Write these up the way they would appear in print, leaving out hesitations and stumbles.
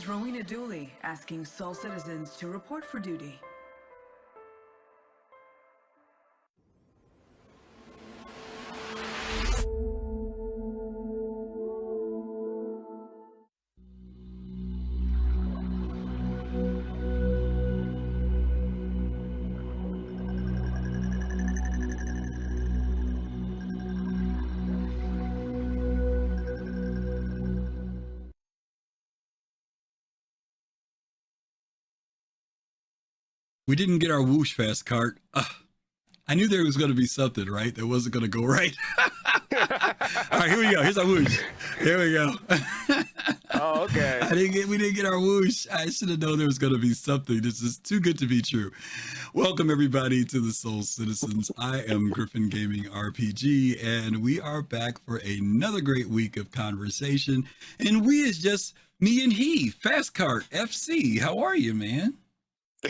Rowena Dooley asking Sol citizens to report for duty. We didn't get our whoosh fast cart. I knew there was going to be something, right? That wasn't going to go right. All right, here we go. Here's our whoosh. Here we go. Oh, okay. We didn't get our whoosh. I should have known there was going to be something. This is too good to be true. Welcome everybody to the Soul Citizens. I am GriffinGamingRPG, and we are back for another great week of conversation. And we is just me and he, Fastcart FC. How are you, man?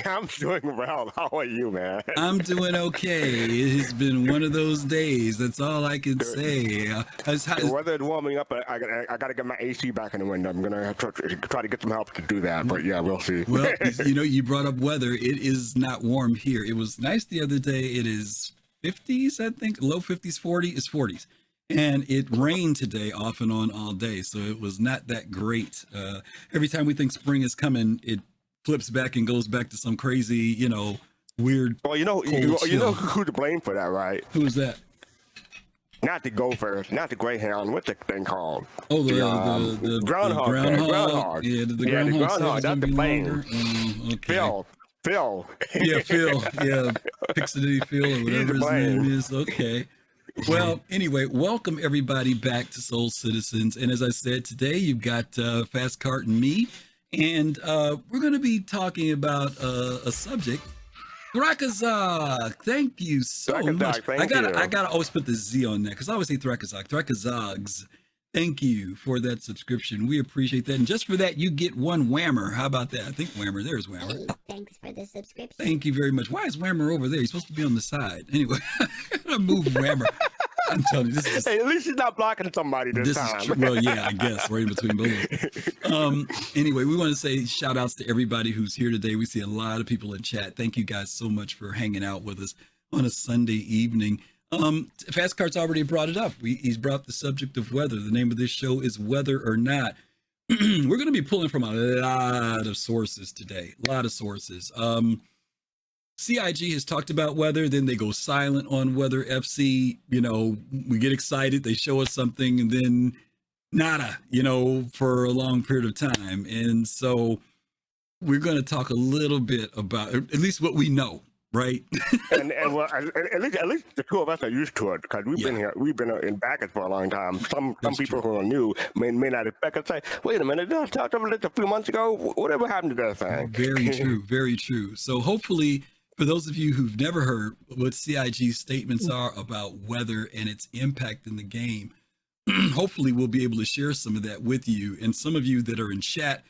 I'm doing well. How are you, man? I'm doing okay. It has been one of those days. That's all I can say. The weather is warming up. I got to get my AC back in the window. I'm going to try to get some help to do that. But yeah, we'll see. Well, you brought up weather. It is not warm here. It was nice the other day. It is 50s, I think. Low 50s, 40s. And it rained today off and on all day. So it was not that great. Every time we think spring is coming, it flips back and goes back to some crazy, weird. Well, you know who to blame for that, right? Who's that? Not the gopher, not the greyhound. What's the thing called? Oh, the groundhog. Groundhog. Yeah, the groundhog. Not the blame. Okay. Phil. Yeah, Phil. Yeah, Pixity Phil or whatever his name is. Okay. Well, anyway, welcome everybody back to Soul Citizens. And as I said, today you've got Fastcart and me. And we're going to be talking about a subject. Thrakazog, thank you so much. I gotta always put the Z on that because I always say Thrakazog. Thracazogs, thank you for that subscription. We appreciate that. And just for that, you get one Whammer. How about that? I think Whammer. There's Whammer. Hey, thanks for the subscription. Thank you very much. Why is Whammer over there? He's supposed to be on the side. Anyway, I'm gonna move Whammer. I'm telling you, this is. Hey, at least he's not blocking somebody this time. Is true. Well, yeah, I guess right in between both. Anyway, we want to say shout outs to everybody who's here today. We see a lot of people in chat. Thank you guys so much for hanging out with us on a Sunday evening. Fastcart's already brought it up. He's brought the subject of weather. The name of this show is Whether or Not. We're going to be pulling from a lot of sources today. A lot of sources. CIG has talked about weather, then they go silent on weather. FC, we get excited, they show us something, and then nada, for a long period of time. And so we're going to talk a little bit about at least what we know, right? and well, at least the two of us are used to it because we've been in Backers for a long time. Some people who are new may not expect us to say, wait a minute, I talked about this a few months ago. Whatever happened to that thing? Very true, very true. So hopefully, for those of you who've never heard what CIG's statements are about weather and its impact in the game, hopefully we'll be able to share some of that with you. And some of you that are in chat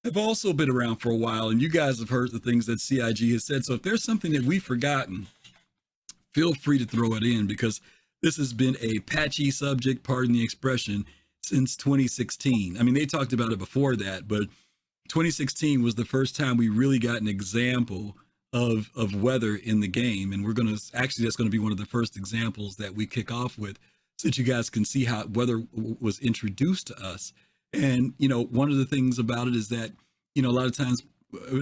have also been around for a while, and you guys have heard the things that CIG has said. So if there's something that we've forgotten, feel free to throw it in, because this has been a patchy subject, pardon the expression, since 2016. I mean, they talked about it before that, but 2016 was the first time we really got an example of weather in the game. And that's going to be one of the first examples that we kick off with, so that you guys can see how weather was introduced to us. And, one of the things about it is that, a lot of times,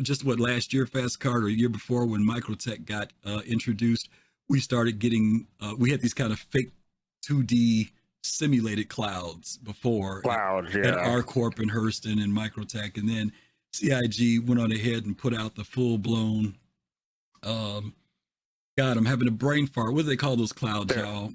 just last year, Fastcart, or a year before when Microtech got introduced, we started getting, we had these kind of fake 2D simulated clouds before. At R-Corp and Hurston and Microtech. And then CIG went on ahead and put out the full-blown, God, I'm having a brain fart. What do they call those clouds, y'all?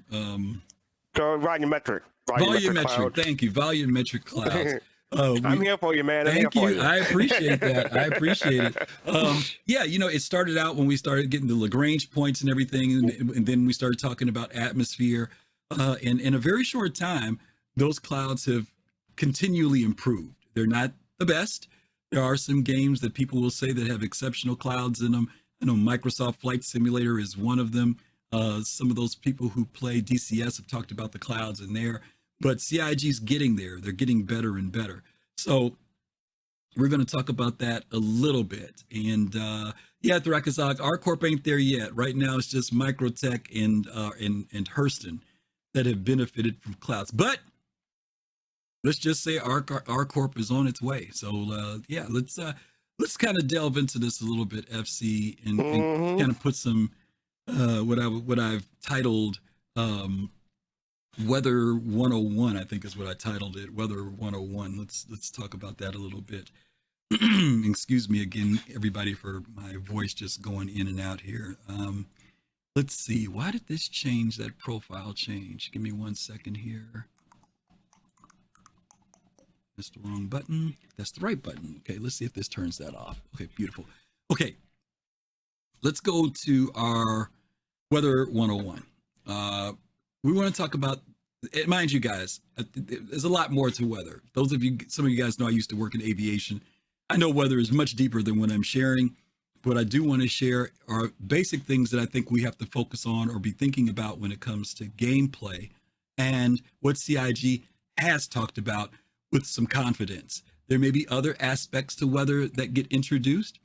Volumetric. Volumetric. Thank you. Volumetric clouds. I'm here for you, man. Thank you. I appreciate that. I appreciate it. It started out when we started getting the Lagrange points and everything, and then we started talking about atmosphere. And in a very short time, those clouds have continually improved. They're not the best. There are some games that people will say that have exceptional clouds in them. I know Microsoft Flight Simulator is one of them. Some of those people who play DCS have talked about the clouds in there, but CIG's getting there. They're getting better and better. So we're going to talk about that a little bit. And yeah, Thrakazog, our corp ain't there yet. Right now, it's just Microtech and Hurston that have benefited from clouds. But let's just say our corp is on its way. So yeah, let's kind of delve into this a little bit, FC, and kind of put some what I've titled Weather 101, I think is what I titled it. Weather 101. Let's talk about that a little bit. Excuse me again, everybody, for my voice just going in and out here. Let's see. Why did this change? That profile change? Give me 1 second here. That's the wrong button. That's the right button. Okay, let's see if this turns that off. Okay, beautiful. Okay, let's go to our Weather 101. We want to talk about, mind you guys, there's a lot more to weather. Those of you, some of you guys know I used to work in aviation. I know weather is much deeper than what I'm sharing. What I do want to share are basic things that I think we have to focus on or be thinking about when it comes to gameplay and what CIG has talked about with some confidence. There may be other aspects to weather that get introduced,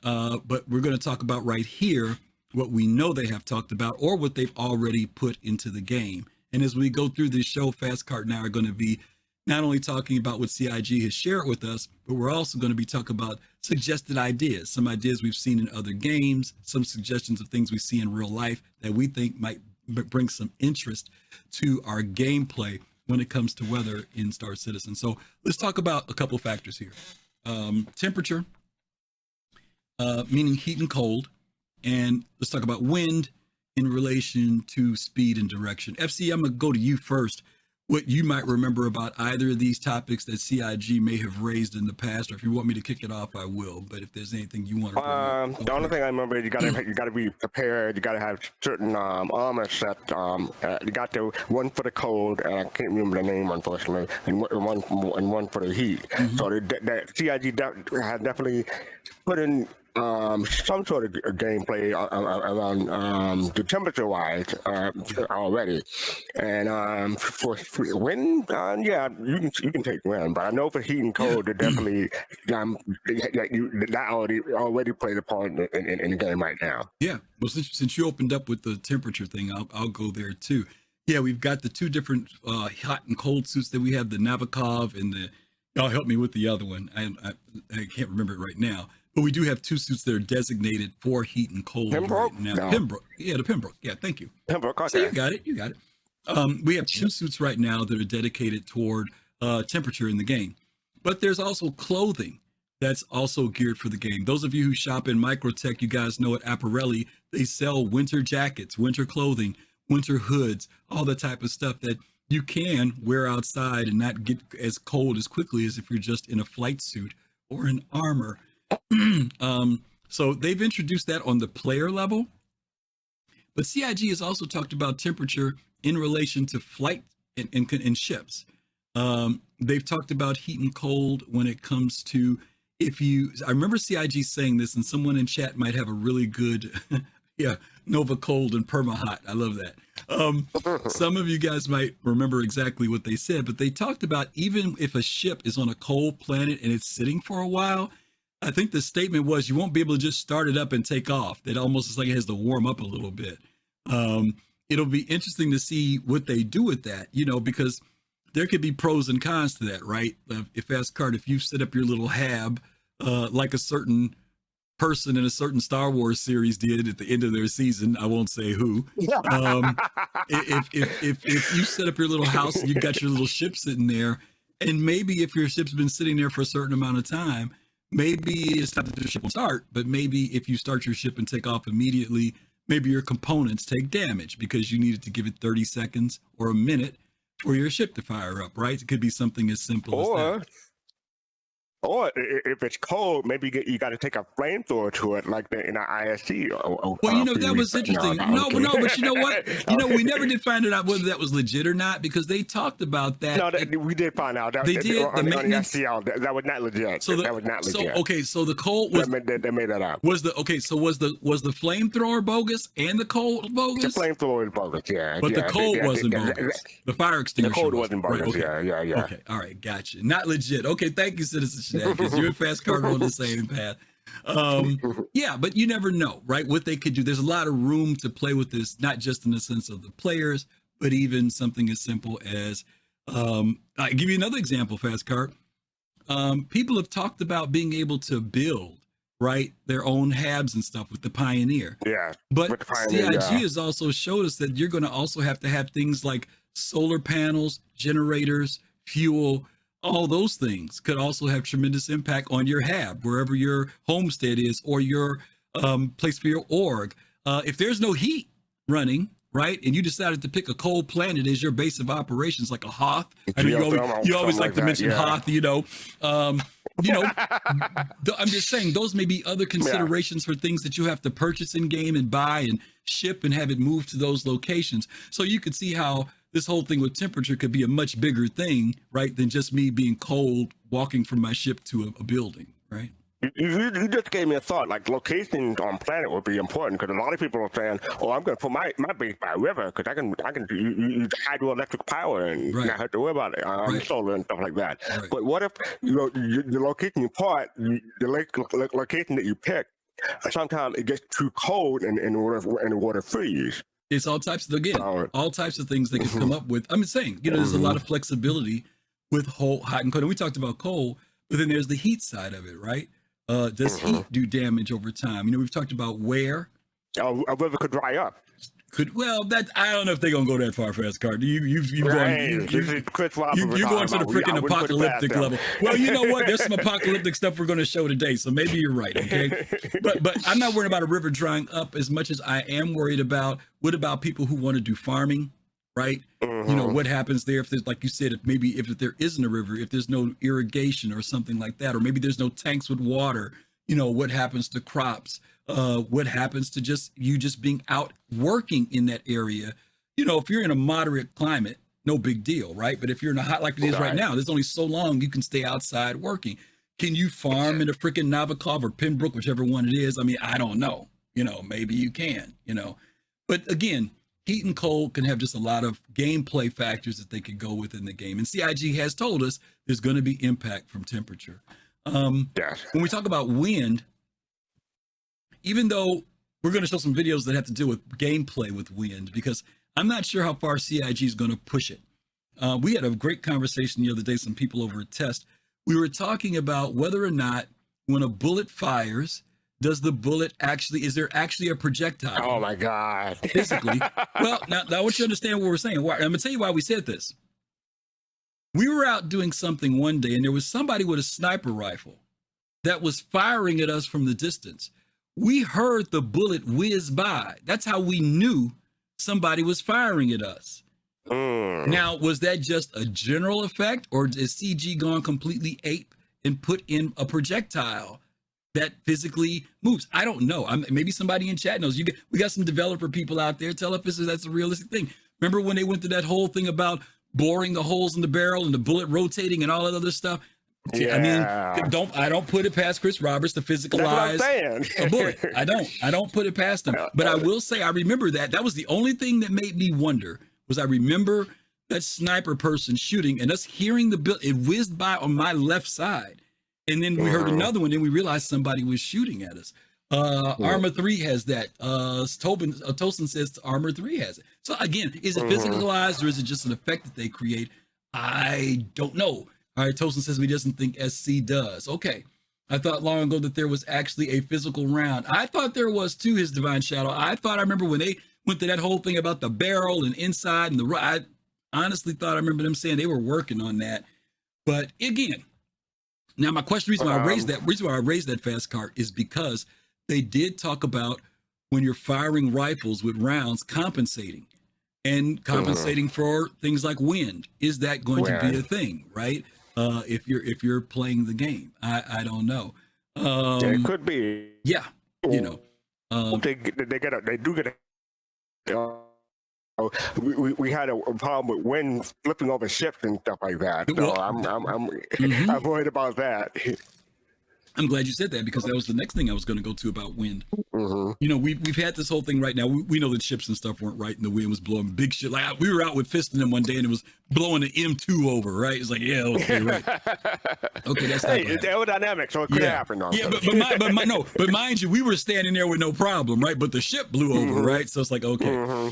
but we're going to talk about right here what we know they have talked about or what they've already put into the game. And as we go through this show, Fastcart and I are going to be not only talking about what CIG has shared with us, but we're also going to be talking about suggested ideas, some ideas we've seen in other games, some suggestions of things we see in real life that we think might bring some interest to our gameplay when it comes to weather in Star Citizen. So let's talk about a couple factors here. Temperature, meaning heat and cold, and let's talk about wind in relation to speed and direction. FC, I'm going to go to you first. What you might remember about either of these topics that CIG may have raised in the past, or if you want me to kick it off, I will. But if there's anything you want to the only thing I remember is you gotta be prepared. You gotta have certain armor set. You got the one for the cold, and I can't remember the name unfortunately, and one for the heat. So that CIG has definitely put in some sort of gameplay around the temperature wise already, and for wind, yeah, you can take wind, but I know for heat and cold, they definitely that already played a part in the game right now. Yeah, well, since you opened up with the temperature thing, I'll go there too. Yeah, we've got the two different hot and cold suits that we have, the Navikov and the. Y'all help me with the other one. I can't remember it right now. But we do have two suits that are designated for heat and cold Pembroke? right now. No. Pembroke. Yeah, the Pembroke. Yeah, thank you. Pembroke, okay. So you got it. We have two suits right now that are dedicated toward temperature in the game. But there's also clothing that's also geared for the game. Those of you who shop in Microtech, you guys know at Apparelli, they sell winter jackets, winter clothing, winter hoods, all the type of stuff that you can wear outside and not get as cold as quickly as if you're just in a flight suit or in armor. So they've introduced that on the player level, but CIG has also talked about temperature in relation to flight in ships. They've talked about heat and cold when it comes to I remember CIG saying this, and someone in chat might have a really good, yeah, Nova Cold and Perma Hot. I love that. Some of you guys might remember exactly what they said, but they talked about even if a ship is on a cold planet and it's sitting for a while, I think the statement was you won't be able to just start it up and take off. It almost is like it has to warm up a little bit. It'll be interesting to see what they do with that, because there could be pros and cons to that, right? If Fastcart, if you set up your little hab, like a certain person in a certain Star Wars series did at the end of their season, I won't say who. If you set up your little house and you've got your little ship sitting there, and maybe if your ship's been sitting there for a certain amount of time, maybe it's not that the ship will start, but maybe if you start your ship and take off immediately, maybe your components take damage because you needed to give it 30 seconds or a minute for your ship to fire up, right? It could be something as simple as that. Or if it's cold, maybe you got to take a flamethrower to it, like in an IST. Well, that was interesting. No, but you know what? We never did find out whether that was legit or not because they talked about that. No, we did find out. They did. On the STL, that was not legit. That was not legit. So the cold was. They made that up. Was the flamethrower bogus and the cold bogus? The flamethrower was bogus, yeah. But the cold wasn't bogus. The fire extinguisher. The cold wasn't bogus. Right, okay. Yeah. Okay, all right, gotcha. Not legit. Okay, thank you, citizenship. to that because you and fastcart are on the same path. Yeah, but you never know, right? What they could do. There's a lot of room to play with this, not just in the sense of the players, but even something as simple as, I give you another example, fastcart. People have talked about being able to build, right, their own habs and stuff with the Pioneer. Yeah. But Pioneer, CIG has also showed us that you're going to also have to have things like solar panels, generators, fuel. All those things could also have tremendous impact on your hab, wherever your homestead is, or your place for your org. If there's no heat running, right, and you decided to pick a cold planet as your base of operations, like a Hoth. I mean, you always like to mention Hoth, I'm just saying those may be other considerations for things that you have to purchase in game and buy and ship and have it moved to those locations. So you could see how this whole thing with temperature could be a much bigger thing, right, than just me being cold walking from my ship to a building, right? You just gave me a thought. Like location on planet would be important because a lot of people are saying, "Oh, I'm going to put my base by a river because I can use hydroelectric power and not have to worry about it on solar and stuff like that." Right. But what if the location you part, the location that you pick, sometimes it gets too cold and the water freeze. It's all types of all types of things they can come up with. I'm saying, there's a lot of flexibility with hot and cold. And we talked about cold, but then there's the heat side of it, right? Does heat do damage over time? We've talked about where a river could dry up. I don't know if they're gonna go that far, fastcart. You're going to the freaking apocalyptic level. Well, you know what? There's some apocalyptic stuff we're going to show today, so maybe you're right. Okay, but I'm not worried about a river drying up as much as I am worried about what about people who want to do farming, right? What happens there if there's, like you said, if there isn't a river, if there's no irrigation or something like that, or maybe there's no tanks with water. What happens to crops? What happens to just being out working in that area? If you're in a moderate climate, no big deal, right? But if you're in a hot like it is right now, there's only so long you can stay outside working. Can you farm in a freaking Navikov or Pembroke, whichever one it is? I mean, I don't know. Maybe you can, But again, heat and cold can have just a lot of gameplay factors that they could go with in the game. And CIG has told us there's going to be impact from temperature. When we talk about wind, even though we're going to show some videos that have to do with gameplay with wind, because I'm not sure how far CIG is going to push it. We had a great conversation the other day, some people over at Test. We were talking about whether or not when a bullet fires, is there actually a projectile? Oh my God. Physically. Well, now I want you to understand what we're saying. I'm going to tell you why we said this. We were out doing something one day and there was somebody with a sniper rifle that was firing at us from the distance. We heard the bullet whiz by. That's how we knew somebody was firing at us. Now, was that just a general effect, or is CG gone completely ape and put in a projectile that physically moves? I don't know. Maybe somebody in chat knows. We got some developer people out there. Tell us if that's a realistic thing. Remember when they went through that whole thing about boring the holes in the barrel and the bullet rotating and all that other stuff? Yeah. I mean, I don't put it past Chris Roberts to physicalize a bullet. I don't put it past him. But I will say I remember that was the only thing that made me wonder. Was I remember that sniper person shooting and us hearing the bullet, it whizzed by on my left side. And then we heard another one, and we realized somebody was shooting at us. Armor 3 has that. Tosin says Armor 3 has it. So again, is it physicalized or is it just an effect that they create? I don't know. All right, Tosin says he doesn't think SC does. Okay. I thought long ago that there was actually a physical round. I thought there was too, his Divine Shadow. I remember when they went to that whole thing about the barrel and inside and I honestly thought I remember them saying they were working on that. But again, now my question, reason why I raised that fastcart is because they did talk about when you're firing rifles with rounds compensating for things like wind. Is that going to be a thing, right? If you're playing the game, I don't know. It could be. Yeah, you know. They do get. We had a problem with wind flipping over ships and stuff like that. So I'm worried about that. I'm glad you said that because that was the next thing I was going to go to about wind. You know, we've had this whole thing right now. We know that ships and stuff weren't right, and the wind was blowing big shit. Like we were out with Fist in them one day, and it was blowing an M2 over. Right? It's like, yeah, okay, right. Okay, that's not. Hey, it's aerodynamic, so it could happen. Yeah, but mind you, we were standing there with no problem, right? But the ship blew over, right? So it's like, okay.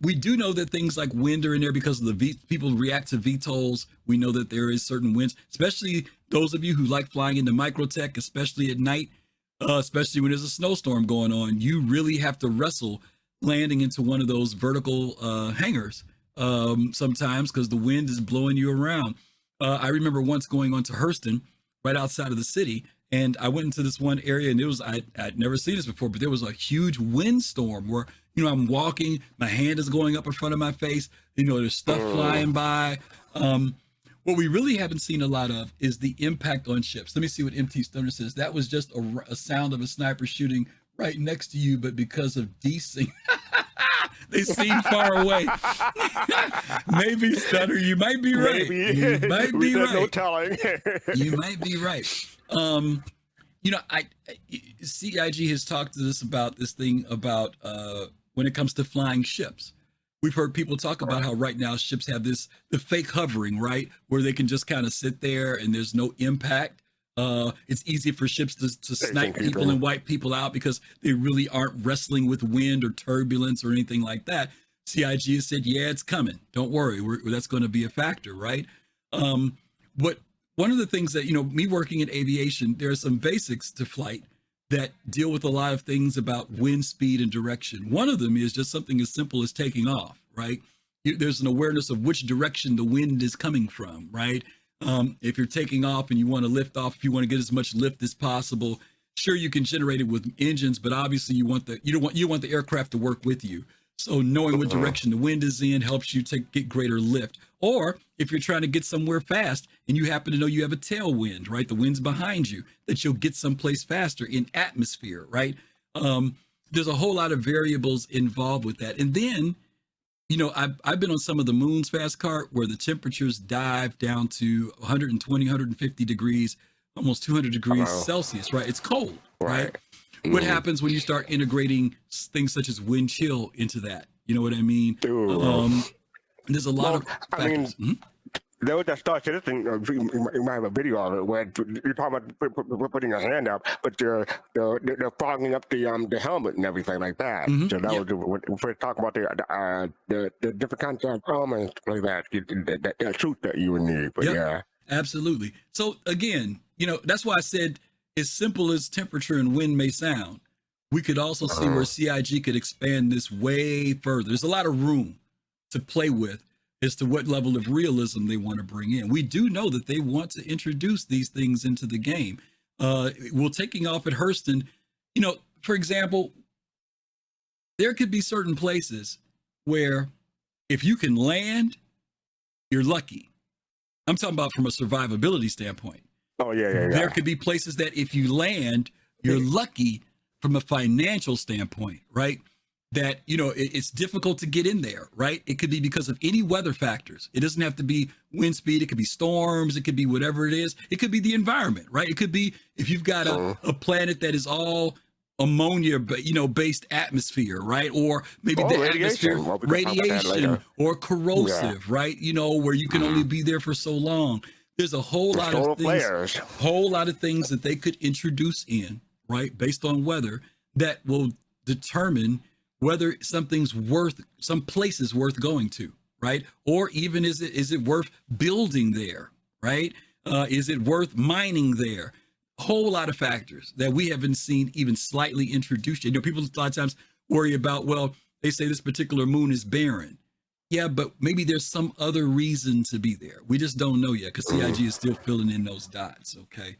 We do know that things like wind are in there because of the people react to VTOLs. We know that there is certain winds, especially those of you who like flying into microtech, especially at night. Especially when there's a snowstorm going on, you really have to wrestle landing into one of those vertical hangars sometimes because the wind is blowing you around. I remember once going on to Hurston, right outside of the city, and I went into this one area, and it was I'd never seen this before, but there was a huge windstorm where, you know, I'm walking, my hand is going up in front of my face, you know, there's stuff flying by. What we really haven't seen a lot of is the impact on ships. Let me see what MT Stoner says. That was just a sound of a sniper shooting right next to you, but because of desync, they seem far away. Maybe, Stoner, you might be right. Maybe. You might be right. No telling. You might be right. You know, CIG has talked to us about this thing about when it comes to flying ships. We've heard people talk about how right now ships have the fake hovering, right? Where they can just kind of sit there and there's no impact. It's easy for ships to snipe people and wipe people out because they really aren't wrestling with wind or turbulence or anything like that. CIG has said, yeah, it's coming. Don't worry. That's going to be a factor, right? But one of the things that, you know, me working in aviation, there are some basics to flight that deal with a lot of things about wind speed and direction. One of them is just something as simple as taking off, right? There's an awareness of which direction the wind is coming from, right? If you're taking off and you want to lift off, if you want to get as much lift as possible, sure, you can generate it with engines, but obviously you want the aircraft to work with you. So knowing what direction the wind is in helps you get greater lift. Or if you're trying to get somewhere fast and you happen to know you have a tailwind, right? The wind's behind you, that you'll get someplace faster in atmosphere, right? There's a whole lot of variables involved with that. And then, you know, I've been on some of the moon's fastcart where the temperatures dive down to 120, 150 degrees, almost 200 degrees Celsius, right? It's cold, right? What happens when you start integrating things such as wind chill into that? You know what I mean? There's a lot of factors. There was that Star Citizen, you might have a video of it where you're talking about putting your hand up, but they're fogging up the helmet and everything like that. So that was when we talk about the different kinds of armor like that suit that you would need. But yeah, absolutely. So again, you know, that's why I said, as simple as temperature and wind may sound, we could also see where CIG could expand this way further. There's a lot of room to play with as to what level of realism they want to bring in. We do know that they want to introduce these things into the game. Taking off at Hurston, you know, for example, there could be certain places where if you can land, you're lucky. I'm talking about from a survivability standpoint. Oh, yeah. There could be places that if you land, you're lucky from a financial standpoint, right? That, you know, it's difficult to get in there, right? It could be because of any weather factors. It doesn't have to be wind speed. It could be storms. It could be whatever it is. It could be the environment, right? It could be if you've got a planet that is all ammonia, based atmosphere, right? Or maybe the atmosphere, radiation or corrosive, right? You know, where you can only be there for so long. There's a whole lot of things that they could introduce in, right? Based on weather that will determine whether some place is worth going to, right? Or even is it worth building there, right? Is it worth mining there? A whole lot of factors that we haven't seen even slightly introduced. You know, people a lot of times worry about, well, they say this particular moon is barren. Yeah, but maybe there's some other reason to be there. We just don't know yet because CIG is still filling in those dots, okay?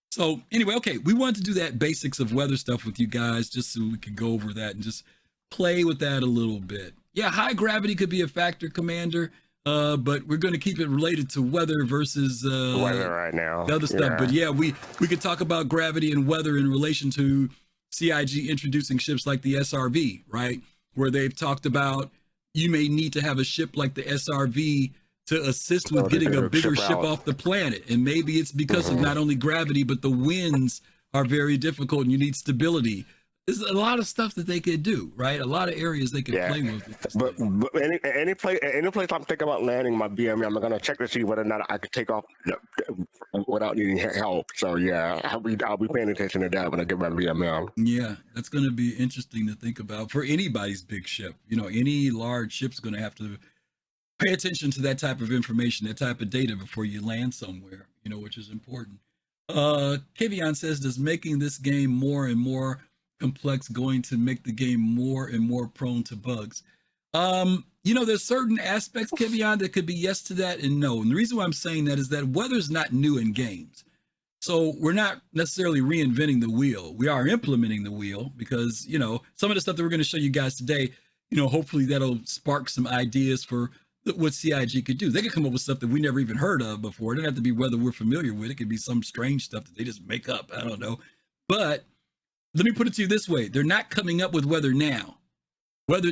So anyway, okay, we wanted to do that basics of weather stuff with you guys just so we could go over that and just play with that a little bit. Yeah, high gravity could be a factor, Commander, but we're going to keep it related to weather versus weather right now. The other stuff. But yeah, we could talk about gravity and weather in relation to CIG introducing ships like the SRV, right? Where they've talked about you may need to have a ship like the SRV to assist with getting a bigger ship off the planet. And maybe it's because of not only gravity, but the winds are very difficult and you need stability. there's a lot of stuff that they could do, right? A lot of areas they could play with. But any place I'm thinking about landing my BME, I'm gonna check to see whether or not I could take off without needing help. So yeah, I'll be paying attention to that when I get my BMM. Yeah, that's going to be interesting to think about for anybody's big ship. You know, any large ship's going to have to pay attention to that type of information, that type of data before you land somewhere, you know, which is important. Kivion says, does making this game more and more complex going to make the game more and more prone to bugs? You know, there's certain aspects, Kivion, that could be yes to that and no. And the reason why I'm saying that is that weather's not new in games. So we're not necessarily reinventing the wheel. We are implementing the wheel because, you know, some of the stuff that we're going to show you guys today, you know, hopefully that'll spark some ideas for what CIG could do. They could come up with stuff that we never even heard of before. It doesn't have to be whether we're familiar with. It could be some strange stuff that they just make up. I don't know. But let me put it to you this way. They're not coming up with weather now. Whether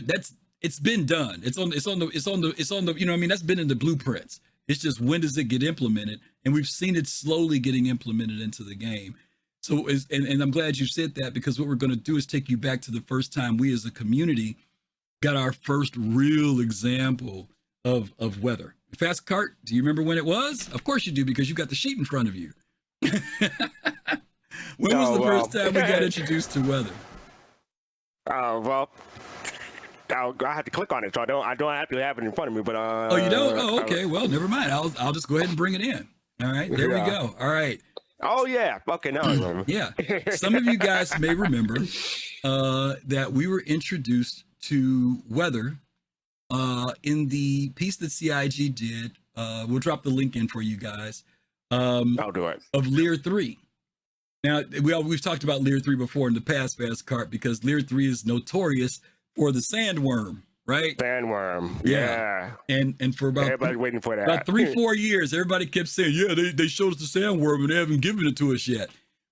it's been done. It's on the, you know what I mean? That's been in the blueprints. It's just when does it get implemented? And we've seen it slowly getting implemented into the game. So, and I'm glad you said that, because what we're going to do is take you back to the first time we as a community got our first real example of weather. Fastcart, do you remember when it was? Of course you do, because you got the sheet in front of you. When was the first time we got introduced to weather? Well, I had to click on it, so I don't actually have it in front of me. But oh, you don't? Oh, okay. Well, never mind. I'll just go ahead and bring it in. All right, there we go. All right. Oh yeah. Okay, now I remember. Yeah. Some of you guys may remember that we were introduced to weather in the piece that CIG did. We'll drop the link in for you guys. I'll do it. Of Lear 3. Now, we've talked about Lear 3 before in the past, Fastcart, because Lear 3 is notorious for the sandworm, right? Sandworm. Yeah. And for about everybody's waiting for that. About 3-4 years, everybody kept saying, yeah, they showed us the sandworm and they haven't given it to us yet.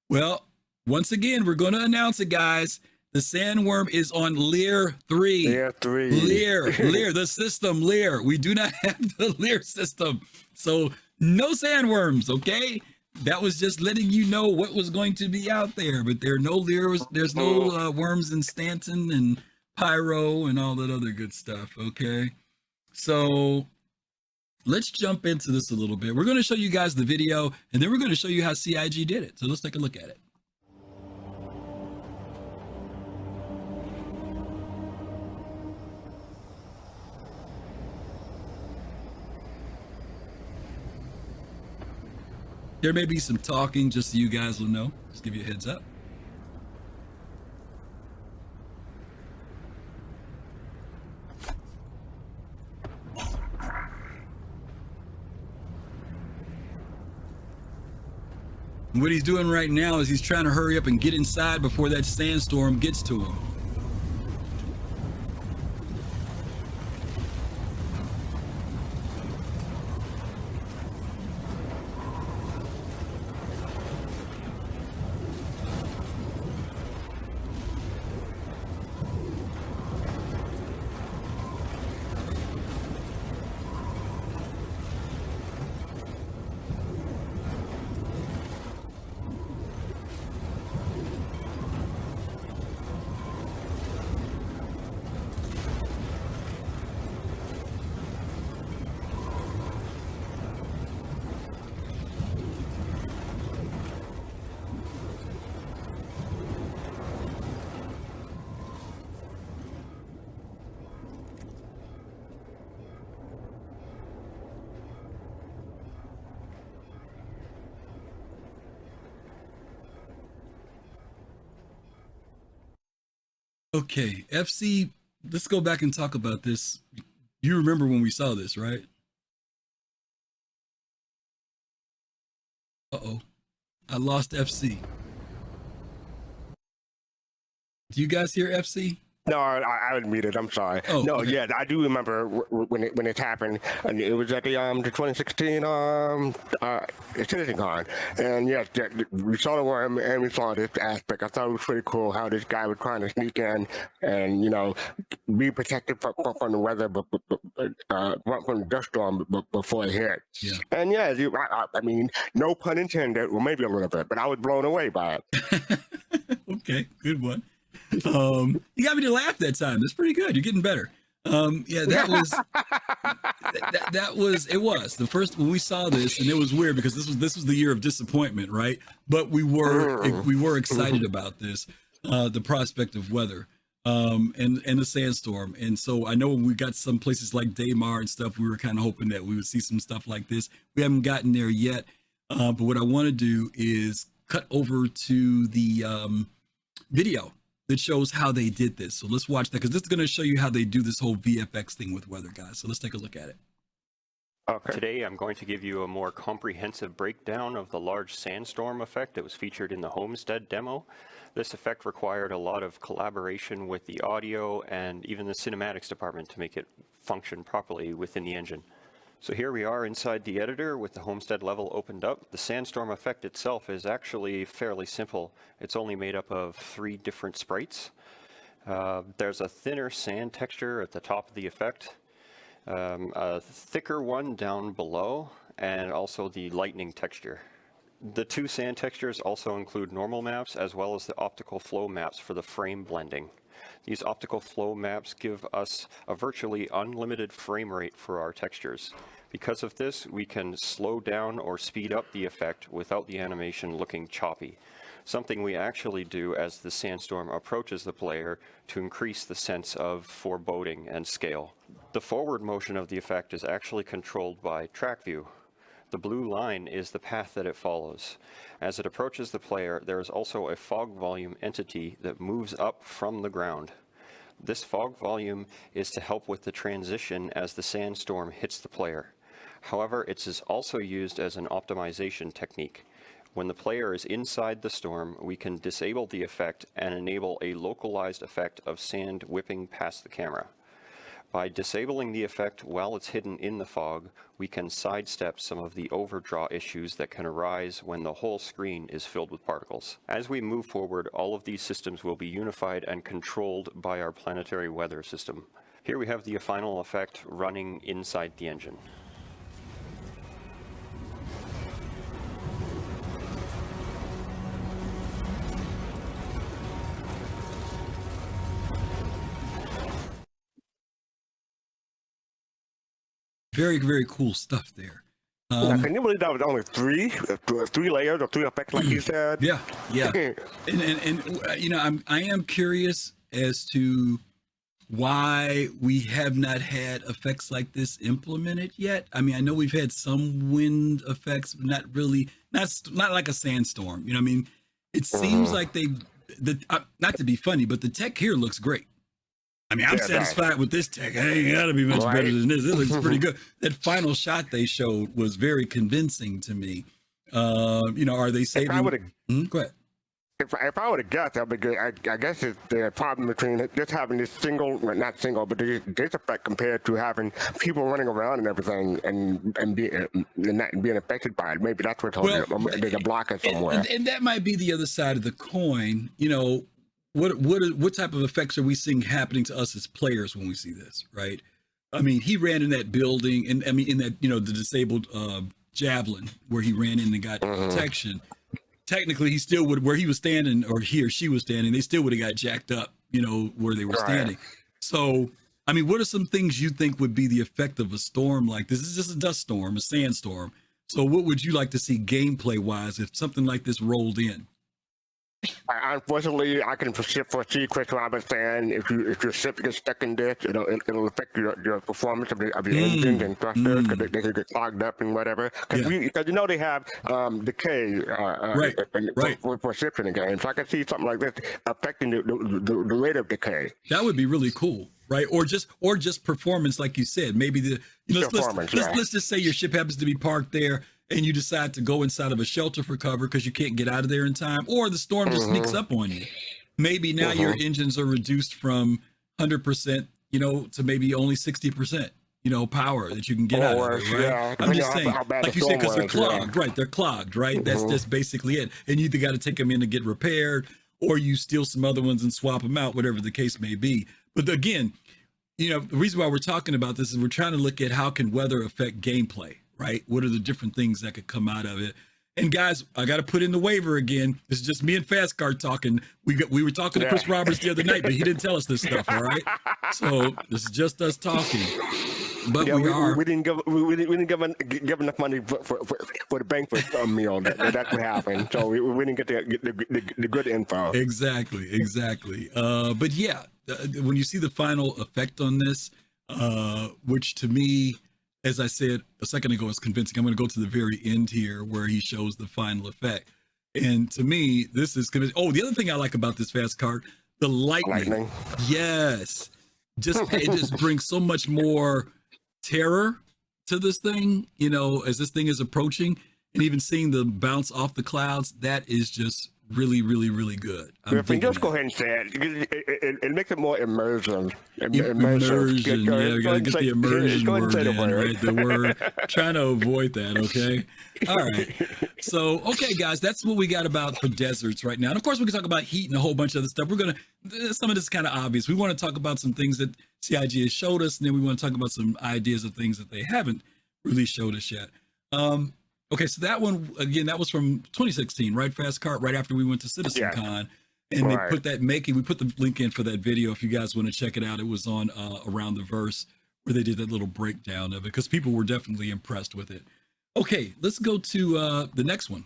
Well, once again, we're going to announce it, guys. The sandworm is on Lear 3. Lear 3. Lear, the system Lear. We do not have the Lear system. So no sandworms, okay? That was just letting you know what was going to be out there. But there are no Lears. There's no worms in Stanton and Pyro and all that other good stuff, okay? So let's jump into this a little bit. We're going to show you guys the video, and then we're going to show you how CIG did it. So let's take a look at it. There may be some talking, just so you guys will know. Just give you a heads up. And what he's doing right now is he's trying to hurry up and get inside before that sandstorm gets to him. Okay, FC, let's go back and talk about this. You remember when we saw this, right? Uh-oh, I lost FC. Do you guys hear FC? No, I would mute it. I'm sorry. Oh, no, okay. yeah, I do remember when it happened, and it was at the 2016 CitizenCon, and yes, we saw the worm and we saw this aspect. I thought it was pretty cool how this guy was trying to sneak in and be protected from the weather, but from the dust storm before it hit. Yeah. And yeah, I mean, no pun intended, or maybe a little bit, but I was blown away by it. Okay, good one. You got me to laugh that time. That's pretty good. You're getting better. Yeah, that was it was the first when we saw this, and it was weird because this was the year of disappointment, right? But we were excited about this, the prospect of weather, and the sandstorm. And so I know when we got some places like Daymar and stuff, we were kind of hoping that we would see some stuff like this. We haven't gotten there yet, but what I want to do is cut over to the video that shows how they did this. So let's watch that, because this is going to show you how they do this whole VFX thing with weather, guys. So let's take a look at it. Okay. Today I'm going to give you a more comprehensive breakdown of the large sandstorm effect that was featured in the Homestead demo. This effect required a lot of collaboration with the audio and even the cinematics department to make it function properly within the engine. So here we are inside the editor with the Homestead level opened up. The sandstorm effect itself is actually fairly simple. It's only made up of 3 different sprites. There's a thinner sand texture at the top of the effect, a thicker one down below, and also the lightning texture. The 2 sand textures also include normal maps as well as the optical flow maps for the frame blending. These optical flow maps give us a virtually unlimited frame rate for our textures. Because of this, we can slow down or speed up the effect without the animation looking choppy, something we actually do as the sandstorm approaches the player to increase the sense of foreboding and scale. The forward motion of the effect is actually controlled by track view. The blue line is the path that it follows. As it approaches the player, there is also a fog volume entity that moves up from the ground. This fog volume is to help with the transition as the sandstorm hits the player. However, it is also used as an optimization technique. When the player is inside the storm, we can disable the effect and enable a localized effect of sand whipping past the camera. By disabling the effect while it's hidden in the fog, we can sidestep some of the overdraw issues that can arise when the whole screen is filled with particles. As we move forward, all of these systems will be unified and controlled by our planetary weather system. Here we have the final effect running inside the engine. Very, very cool stuff there. Can you believe that was only three layers or 3 effects, like you said? Yeah. and you know, I am curious as to why we have not had effects like this implemented yet. I mean, I know we've had some wind effects, but not really, not like a sandstorm. You know what I mean? It seems like not to be funny, but the tech here looks great. I mean, I'm satisfied with this tech. It ain't gotta be much better than this. It looks pretty good. That final shot they showed was very convincing to me. You know, are they saving? Go ahead. If I would have guessed, that would be good. I guess it's the problem between just having this single, well, not single, but this effect compared to having people running around and everything and not being affected by it. Maybe that's what's there's a blocker somewhere. And that might be the other side of the coin. You know, what type of effects are we seeing happening to us as players when we see this, right? I mean, he ran in that building, and I mean, in that, you know, the disabled javelin where he ran in and got protection. Technically, he still would, where he was standing, or he or she was standing, they still would have got jacked up, you know, where they were standing. So, I mean, what are some things you think would be the effect of a storm like this? This is just a dust storm, a sandstorm. So what would you like to see gameplay-wise if something like this rolled in? Unfortunately, I can foresee Chris Roberts saying if your ship gets stuck in this, it'll affect your performance of your engines and thrusters, because they could get clogged up and whatever. Because you know they have decay for ships in the game, so I can see something like this affecting the rate of decay. That would be really cool, right? Or just performance, like you said. Maybe let's just say your ship happens to be parked there, and you decide to go inside of a shelter for cover because you can't get out of there in time, or the storm just sneaks up on you. Maybe now your engines are reduced from 100%, you know, to maybe only 60%, you know, power that you can get out of it, right? Yeah, I'm just saying, like you said, because they're clogged, right? They're clogged, right? That's just basically it. And you either got to take them in to get repaired, or you steal some other ones and swap them out, whatever the case may be. But again, you know, the reason why we're talking about this is we're trying to look at how can weather affect gameplay, right? What are the different things that could come out of it? And guys, I got to put in the waiver again. This is just me and fastcart talking. We were talking to Chris Roberts the other night, but he didn't tell us this stuff. All right, so this is just us talking. But we didn't give enough money for the banquet meal. That's what happened. So we didn't get the good info. Exactly. But yeah, when you see the final effect on this, which to me, as I said a second ago, is convincing. I'm going to go to the very end here where he shows the final effect. And to me, this is convincing. Oh, the other thing I like about this fastcart, the lightning. Yes. It just brings so much more terror to this thing, as this thing is approaching, and even seeing the bounce off the clouds, that is just really, really, really good. Just go ahead and say it. It makes it more immersion. Immersion. Yeah, we gotta get the immersion word in, right? The word. Trying to avoid that, okay? All right. So, okay, guys, that's what we got about for deserts right now. And of course, we can talk about heat and a whole bunch of other stuff. Some of this is kind of obvious. We want to talk about some things that CIG has showed us, and then we want to talk about some ideas of things that they haven't really showed us yet. Okay, so that one, again, that was from 2016, right, fastcart, right after we went to CitizenCon. And they put we put the link in for that video if you guys want to check it out. It was on Around the Verse, where they did that little breakdown of it, because people were definitely impressed with it. Okay, let's go to the next one,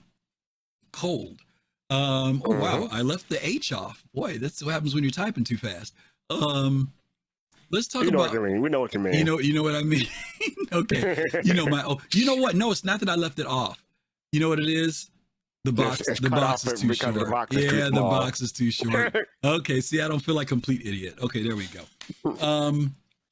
Cold. Oh, wow, I left the H off. Boy, that's what happens when you're typing too fast. Let's talk about. We know what you mean. You know what I mean. Okay. You know what? No, it's not that I left it off. You know what it is? The box. The box is too short. The box is too short. Okay. See, I don't feel like a complete idiot. Okay, there we go.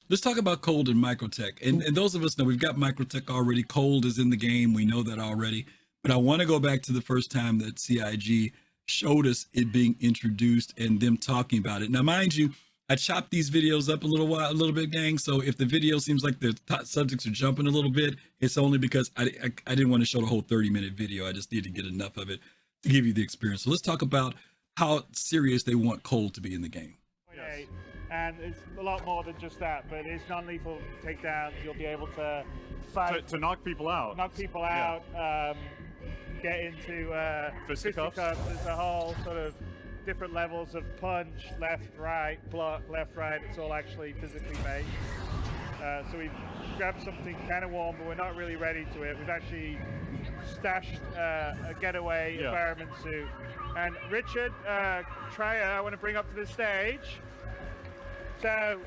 Let's talk about Cold and Microtech. And those of us know we've got Microtech already. Cold is in the game. We know that already. But I want to go back to the first time that CIG showed us it being introduced and them talking about it. Now, mind you, I chopped these videos up a little bit, gang. So if the video seems like the subjects are jumping a little bit, it's only because I didn't want to show the whole 30-minute video. I just need to get enough of it to give you the experience. So let's talk about how serious they want Cold to be in the game. Yes. And it's a lot more than just that, but it's non-lethal takedowns. You'll be able to fight to knock people out. Get into fisticuffs. There's a whole sort of different levels of punch, left, right, block, left, right. It's all actually physically made. So we've grabbed something kind of warm, but we're not really ready to it. We've actually stashed a getaway environment suit. And Richard Trier, I want to bring up to the stage. So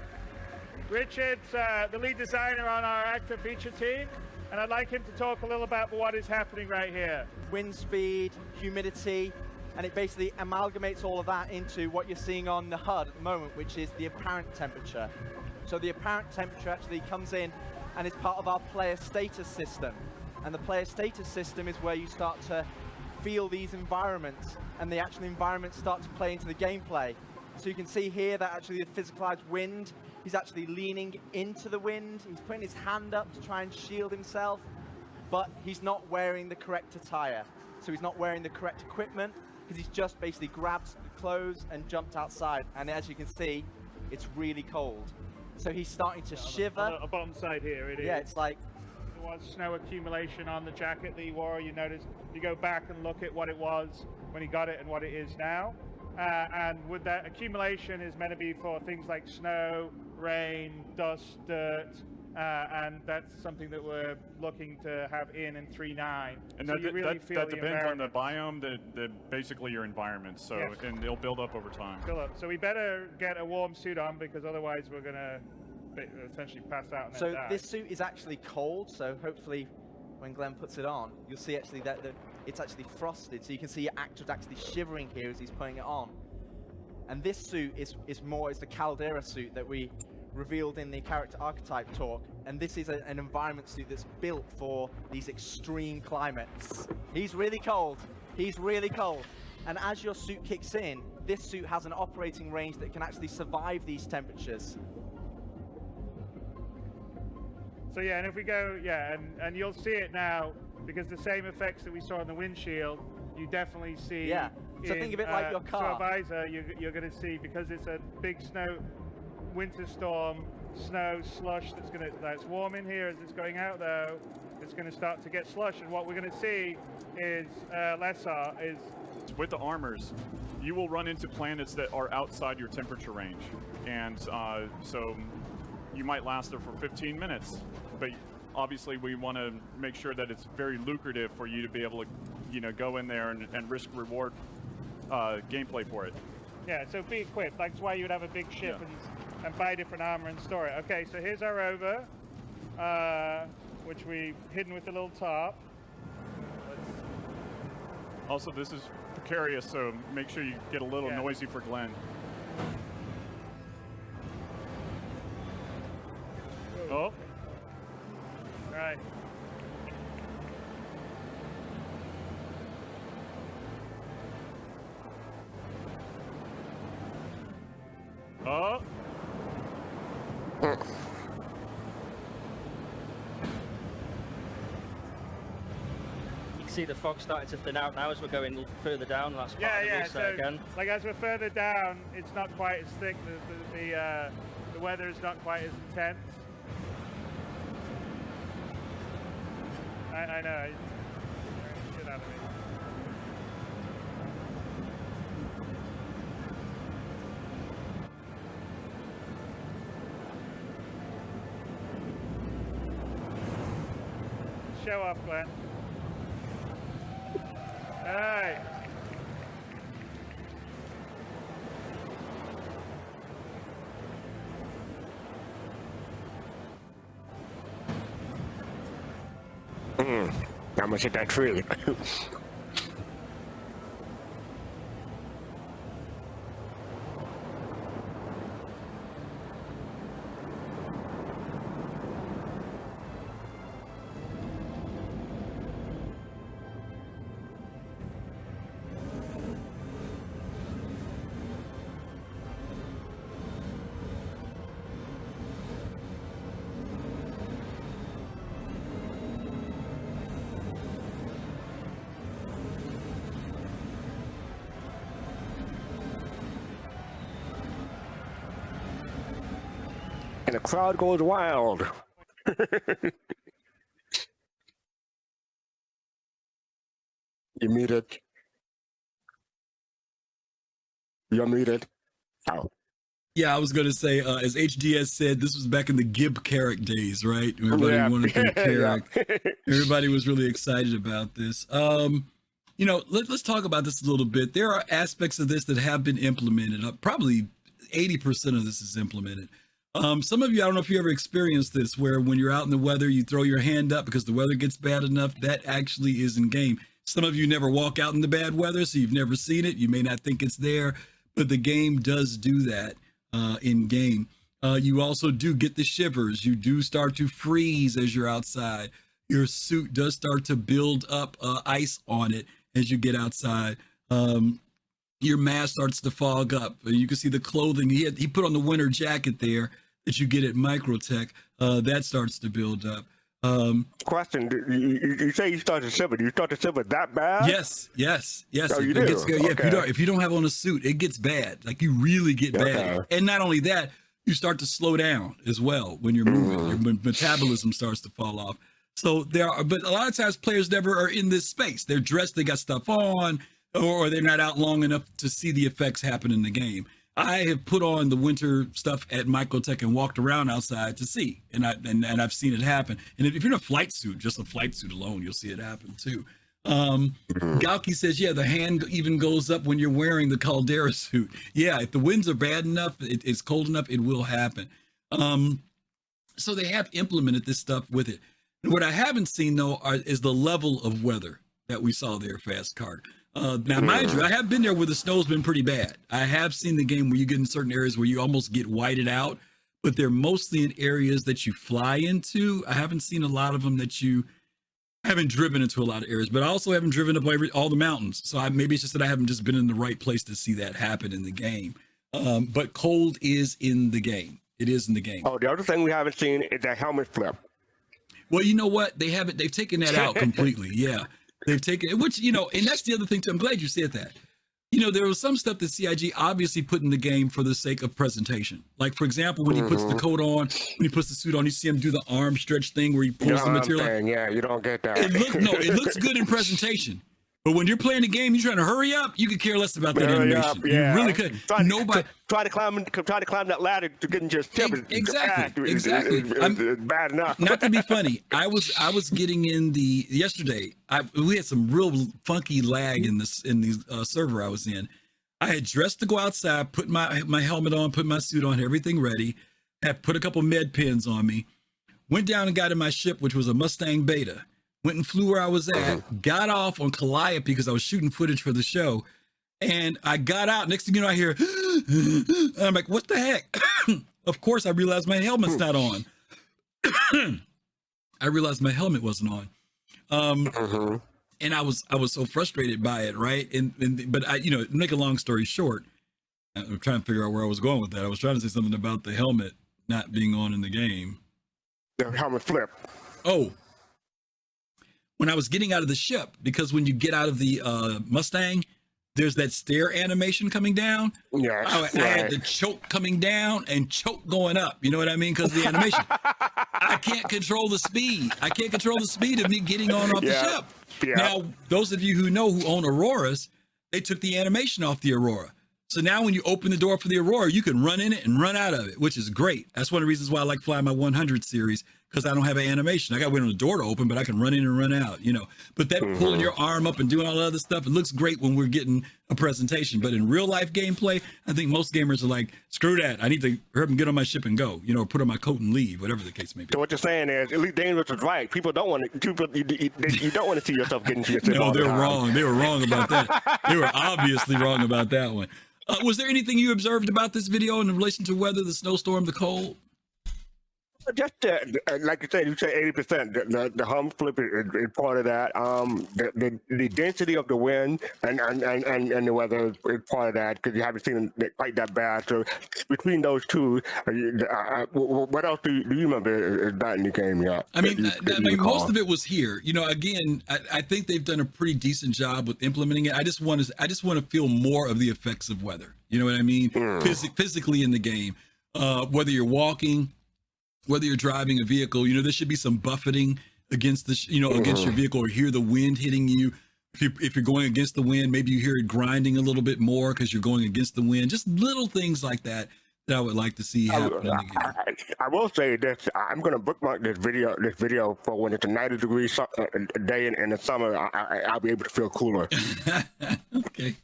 Richard's the lead designer on our actor feature team, and I'd like him to talk a little about what is happening right here. Wind speed, humidity, and it basically amalgamates all of that into what you're seeing on the HUD at the moment, which is the apparent temperature. So the apparent temperature actually comes in and is part of our player status system. And the player status system is where you start to feel these environments, and the actual environments start to play into the gameplay. So you can see here that actually the physicalized wind, he's actually leaning into the wind, he's putting his hand up to try and shield himself, but he's not wearing the correct attire. So he's not wearing the correct equipment, because he's just basically grabbed the clothes and jumped outside. And as you can see, it's really cold. So he's starting to shiver. On the bottom side here, it is. Yeah, it's like... There was snow accumulation on the jacket that he wore. You notice, if you go back and look at what it was when he got it and what it is now. And with that, accumulation is meant to be for things like snow, rain, dust, dirt, and that's something that we're looking to have in 3.9. And so that, you really that depends on the biome, basically your environment. So, yes. And it'll build up over time. So we better get a warm suit on, because otherwise we're going to essentially pass out and then die. This suit is actually cold, so hopefully when Glenn puts it on, you'll see actually that it's actually frosted, so you can see your actor's actually shivering here as he's putting it on. And this suit is the Caldera suit that we revealed in the character archetype talk, and this is an environment suit that's built for these extreme climates. He's really cold. He's really cold. And as your suit kicks in, this suit has an operating range that can actually survive these temperatures. So yeah, and if we go, and you'll see it now, because the same effects that we saw on the windshield, you definitely see. Yeah. So think of it like your car. So visor, you're going to see, because it's a big winter storm, snow, slush that's warm in here as it's going out though. it's going to start to get slush, and what we're going to see is with the armors, you will run into planets that are outside your temperature range, and so you might last there for 15 minutes, but obviously we want to make sure that it's very lucrative for you to be able to, you know, go in there and risk reward gameplay for it. Yeah, so be equipped. That's why you would have a big ship and buy different armor and store it. Okay, so here's our rover, which we've hidden with a little top. Also, this is precarious, so make sure you get a little noisy for Glenn. Oh. All right. Oh. You can see the fog starting to thin out now as we're going further down. That's part of the reset again. Like as we're further down, it's not quite as thick. The weather is not quite as intense. I know. Shit out of me. Show off, Glenn. Hey. How much did that tree? And the crowd goes wild. You muted. You're muted. Oh. Yeah, I was going to say, as HDS said, this was back in the Gib Carrick days, right? Everybody wanted to Carrick. Everybody was really excited about this. You know, let's talk about this a little bit. There are aspects of this that have been implemented. Probably 80% of this is implemented. Some of you, I don't know if you ever experienced this, where when you're out in the weather, you throw your hand up because the weather gets bad enough. That actually is in game. Some of you never walk out in the bad weather, so you've never seen it. You may not think it's there, but the game does do that in game. You also do get the shivers. You do start to freeze as you're outside. Your suit does start to build up ice on it as you get outside. Your mask starts to fog up. You can see the clothing. He put on the winter jacket there that you get at Microtech. That starts to build up. Question: you say you start to shiver? Do you start to shiver that bad? Yes. Oh, you do? If you don't have on a suit, it gets bad. Like you really get bad. And not only that, you start to slow down as well when you're moving. Your metabolism starts to fall off. So but a lot of times players never are in this space. They're dressed, they got stuff on, or they're not out long enough to see the effects happen in the game. I have put on the winter stuff at Microtech and walked around outside to see, and I've seen it happen. And if you're in a flight suit, just a flight suit alone, you'll see it happen too. Galki says, yeah, the hand even goes up when you're wearing the Caldera suit. Yeah, if the winds are bad enough, it's cold enough, it will happen. So they have implemented this stuff with it. And what I haven't seen though is the level of weather that we saw there, fastcart. Now, mind you, I have been there where the snow's been pretty bad. I have seen the game where you get in certain areas where you almost get whited out, but they're mostly in areas that you fly into. I haven't seen a lot of them that you haven't driven into a lot of areas, but I also haven't driven up all the mountains. So maybe it's just that I haven't just been in the right place to see that happen in the game. But cold is in the game. It is in the game. Oh, the other thing we haven't seen is that helmet flip. Well, you know what? They've taken that out completely. Yeah. They've taken it, which, you know, and that's the other thing too. I'm glad you said that. You know, there was some stuff that CIG obviously put in the game for the sake of presentation. Like, for example, when he puts the coat on, when he puts the suit on, you see him do the arm stretch thing where he pulls the material. Yeah, you don't get that. It looks good in presentation. But when you're playing the game, you're trying to hurry up. You could care less about that animation. You really could. Try to climb that ladder to get into your ship. Exactly. It's bad enough. Not to be funny, I was getting in yesterday. We had some real funky lag in the server I was in. I had dressed to go outside, put my helmet on, put my suit on, everything ready. Had put a couple med pins on me. Went down and got in my ship, which was a Mustang Beta. Went and flew where I was at, got off on Calliope because I was shooting footage for the show. And I got out. Next thing you know, I hear, and I'm like, what the heck? Of course, I realized my helmet's not on. I realized my helmet wasn't on. And I was so frustrated by it, right? But I, make a long story short, I'm trying to figure out where I was going with that. I was trying to say something about the helmet not being on in the game. The helmet flip. Oh. When I was getting out of the ship, because when you get out of the Mustang, there's that stair animation coming down. Yeah, I had the choke coming down and choke going up. You know what I mean? Because of the animation. I can't control the speed. I can't control the speed of me getting on off the ship. Yeah. Now, those of you who own Auroras, they took the animation off the Aurora. So now when you open the door for the Aurora, you can run in it and run out of it, which is great. That's one of the reasons why I like flying my 100 series, because I don't have an animation. I got to wait on the door to open, but I can run in and run out, But that pulling your arm up and doing all that other stuff, it looks great when we're getting a presentation. But in real life gameplay, I think most gamers are like, screw that. I need to hurry and get on my ship and go, or put on my coat and leave, whatever the case may be. So what you're saying is, Elite Dangerous is right. People don't want to, you don't want to see yourself getting to your ship. No, they're wrong. They were wrong about that. They were obviously wrong about that one. Was there anything you observed about this video in relation to weather, the snowstorm, the cold? Just like you said 80%. The hum flip is part of that. The density of the wind and the weather is part of that, because you haven't seen it quite that bad. So between those two, what else do you remember is not in the game yet? I mean, most of it was here. Again, I think they've done a pretty decent job with implementing it. I just want to feel more of the effects of weather. You know what I mean? Physically in the game, whether you're walking, whether you're driving a vehicle, there should be some buffeting against against your vehicle, or hear the wind hitting you. If you're going against the wind, maybe you hear it grinding a little bit more because you're going against the wind. Just little things like that I would like to see happen in the game. I will say this: I'm going to bookmark this video for when it's a 90 degrees day in the summer. I'll be able to feel cooler. Okay.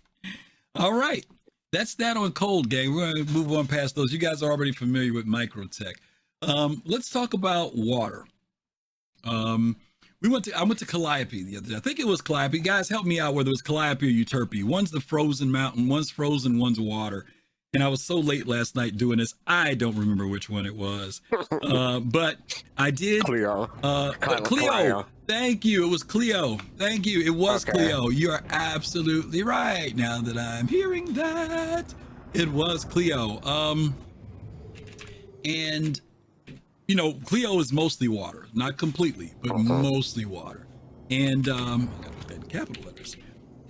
All right. That's that on cold, gang. We're going to move on past those. You guys are already familiar with Microtech. Let's talk about water. I went to Calliope the other day. I think it was Calliope. Guys, help me out whether it was Calliope or Euterpe. One's the frozen mountain, one's frozen, one's water. And I was so late last night doing this, I don't remember which one it was. But I did. Cleo. Cleo. Thank you. It was Cleo. Thank you. It was Cleo. You are absolutely right. Now that I'm hearing that, it was Cleo. And Cleo is mostly water, not completely, but mostly water. And I gotta put that in capital letters.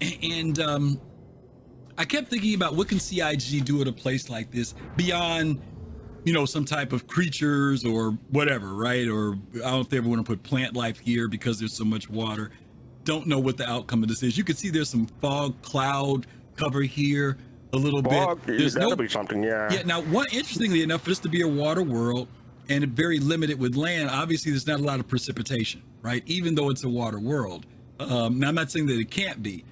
And I kept thinking about what can CIG do at a place like this beyond, some type of creatures or whatever, right? Or I don't know if they ever want to put plant life here because there's so much water. Don't know what the outcome of this is. You can see there's some fog cloud cover here a little bit. That'll be something, yeah. Yeah. Now, interestingly enough, for this to be a water world and very limited with land, obviously there's not a lot of precipitation, right? Even though it's a water world. Now, I'm not saying that it can't be.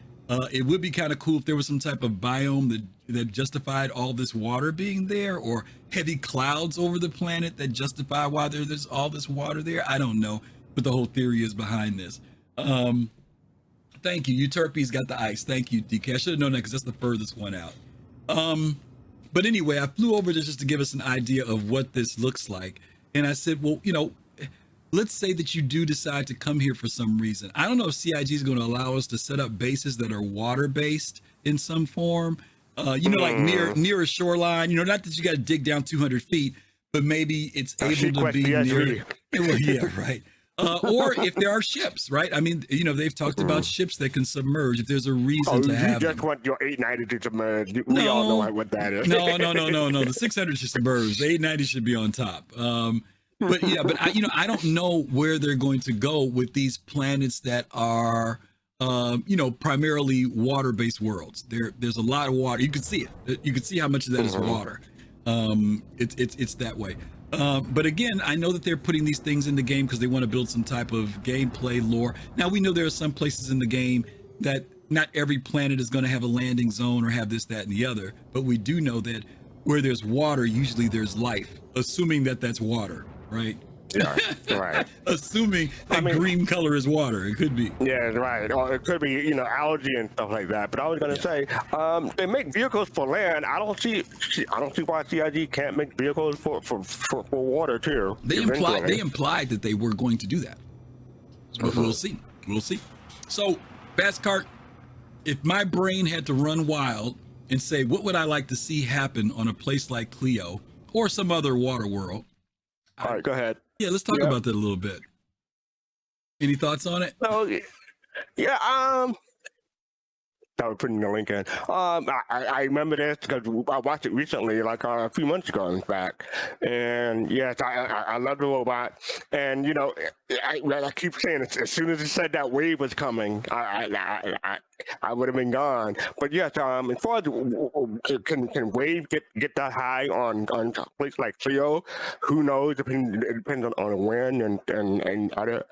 It would be kind of cool if there was some type of biome that justified all this water being there, or heavy clouds over the planet that justify why there's all this water there. I don't know what the whole theory is behind this. Thank you. Euterpe's got the ice. Thank you, DK. I should have known that because that's the furthest one out. But anyway, I flew over just to give us an idea of what this looks like. And I said, well, let's say that you do decide to come here for some reason. I don't know if CIG is going to allow us to set up bases that are water-based in some form. Like near a shoreline. Not that you got to dig down 200 feet, but maybe it's able to be near. Well, yeah, right. Or if there are ships, right? I mean, you know, they've talked about ships that can submerge. If there's a reason to have you just them. want your 890 to submerge. We all know what that is. No. The 600 should submerge. The 890 should be on top. But I don't know where they're going to go with these planets that are, primarily water-based worlds. There's a lot of water. You can see it. You can see how much of that is water. It's that way. But again, I know that they're putting these things in the game because they want to build some type of gameplay lore. Now, we know there are some places in the game that not every planet is going to have a landing zone or have this, that, and the other. But we do know that where there's water, usually there's life, assuming that that's water, right? Yeah, right. Assuming that green color is water, it could be. Yeah, right. Or it could be, algae and stuff like that. But I was gonna say, they make vehicles for land. I don't see why CIG can't make vehicles for water too. They implied that they were going to do that. But we'll see. So, fastcart, if my brain had to run wild and say, what would I like to see happen on a place like Cleo or some other water world? All right, go ahead. Yeah, let's talk about that a little bit. Any thoughts on it? So, I was putting the link in. I remember this because I watched it recently, like a few months ago, in fact. And yes, I love the robot. And I keep saying, as soon as it said that wave was coming, I would have been gone. But yes, as far as can wave get that high on a place like Cleo, who knows? It depends on the wind and other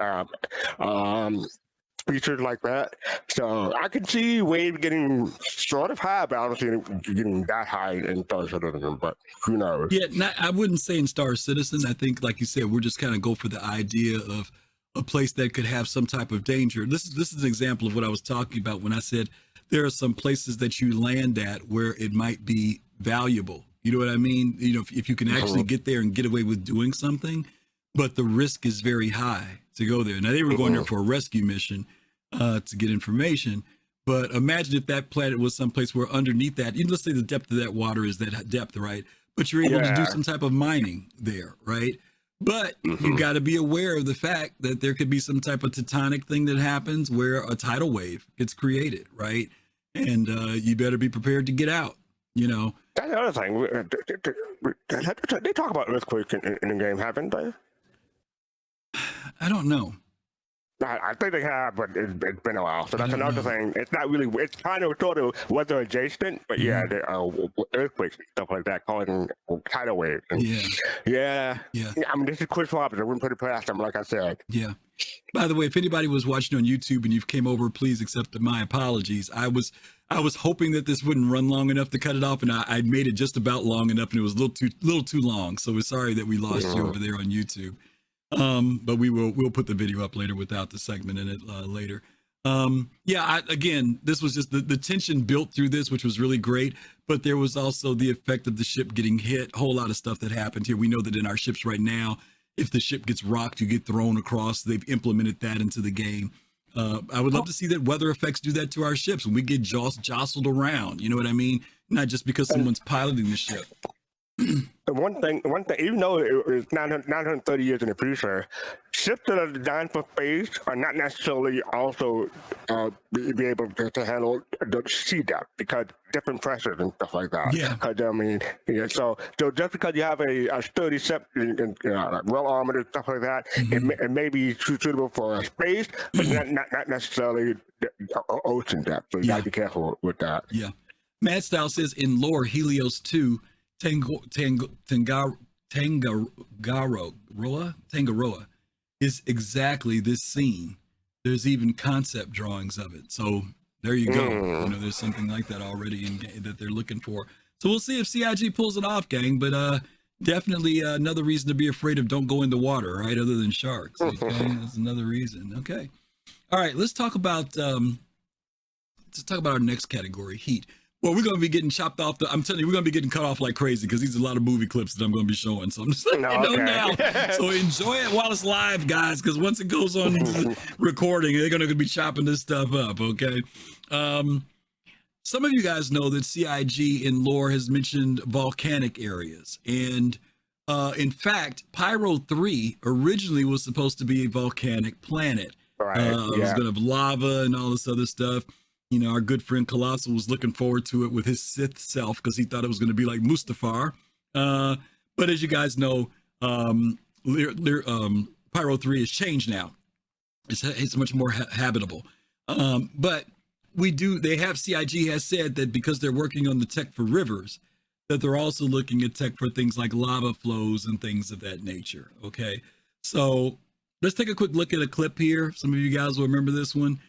features like that. So I could see wave getting sort of high, but I don't see it getting that high in Star Citizen, but who knows? Yeah, I wouldn't say in Star Citizen. I think, like you said, we're just kind of go for the idea of a place that could have some type of danger. This is an example of what I was talking about when I said there are some places that you land at where it might be valuable. You know what I mean? If you can actually get there and get away with doing something, but the risk is very high to go there. Now, they were going there for a rescue mission to get information, but imagine if that planet was someplace where underneath that, let's say the depth of that water is that depth, right? But you're able to do some type of mining there, right? But you got to be aware of the fact that there could be some type of tectonic thing that happens where a tidal wave gets created, right? And you better be prepared to get out, That's the other thing. They talk about earthquakes in the game, haven't they? I don't know. I think they have, but it's been a while. So that's another thing. It's not really. It's kind of sort of weather adjacent, but there are earthquakes and stuff like that, causing tidal waves. Yeah. I mean, this is Chris Roberts. I wouldn't put it past him, like I said. Yeah. By the way, if anybody was watching on YouTube and you've came over, please accept my apologies. I was hoping that this wouldn't run long enough to cut it off, and I made it just about long enough, and it was a little too long. So we're sorry that we lost you over there on YouTube. But we'll put the video up later without the segment in it later. Again, this was just the tension built through this, which was really great, but there was also the effect of the ship getting hit, a whole lot of stuff that happened here. We know that in our ships right now, if the ship gets rocked, you get thrown across. They've implemented that into the game. I would love to see that weather effects do that to our ships when we get jostled around, you know what I mean? Not just because someone's piloting the ship. One thing, even though it's 930 years in the future, ships that are designed for space are not necessarily also be able to handle the sea depth because different pressures and stuff like that. Yeah. Because so just because you have a sturdy ship, well armored and stuff like that, it may be suitable for space, but not necessarily the ocean depth. So you gotta be careful with that. Yeah. Mad Style says in lore, Helios 2. Tangaroa is exactly this scene. There's even concept drawings of it. So there you go. There's something like that already in game that they're looking for. So we'll see if CIG pulls it off, gang. But definitely another reason to be afraid of don't go in the water, right? Other than sharks. Okay? That's another reason. Okay. All right. Let's talk about our next category, heat. Well, we're going to be getting chopped off. I'm telling you, we're going to be getting cut off like crazy because these are a lot of movie clips that I'm going to be showing. So I'm just letting you know now. So enjoy it while it's live, guys, because once it goes on recording, they're going to be chopping this stuff up, okay? Some of you guys know that CIG in lore has mentioned volcanic areas. And In fact, Pyro 3 originally was supposed to be a volcanic planet. Right. It was going to have lava and all this other stuff. You know, our good friend Colossal was looking forward to it with his Sith self because he thought it was going to be like Mustafar. But as you guys know, Pyro 3 has changed now. It's much more habitable. But CIG has said that because they're working on the tech for rivers, that they're also looking at tech for things like lava flows and things of that nature. Okay. So let's take a quick look at a clip here. Some of you guys will remember this one.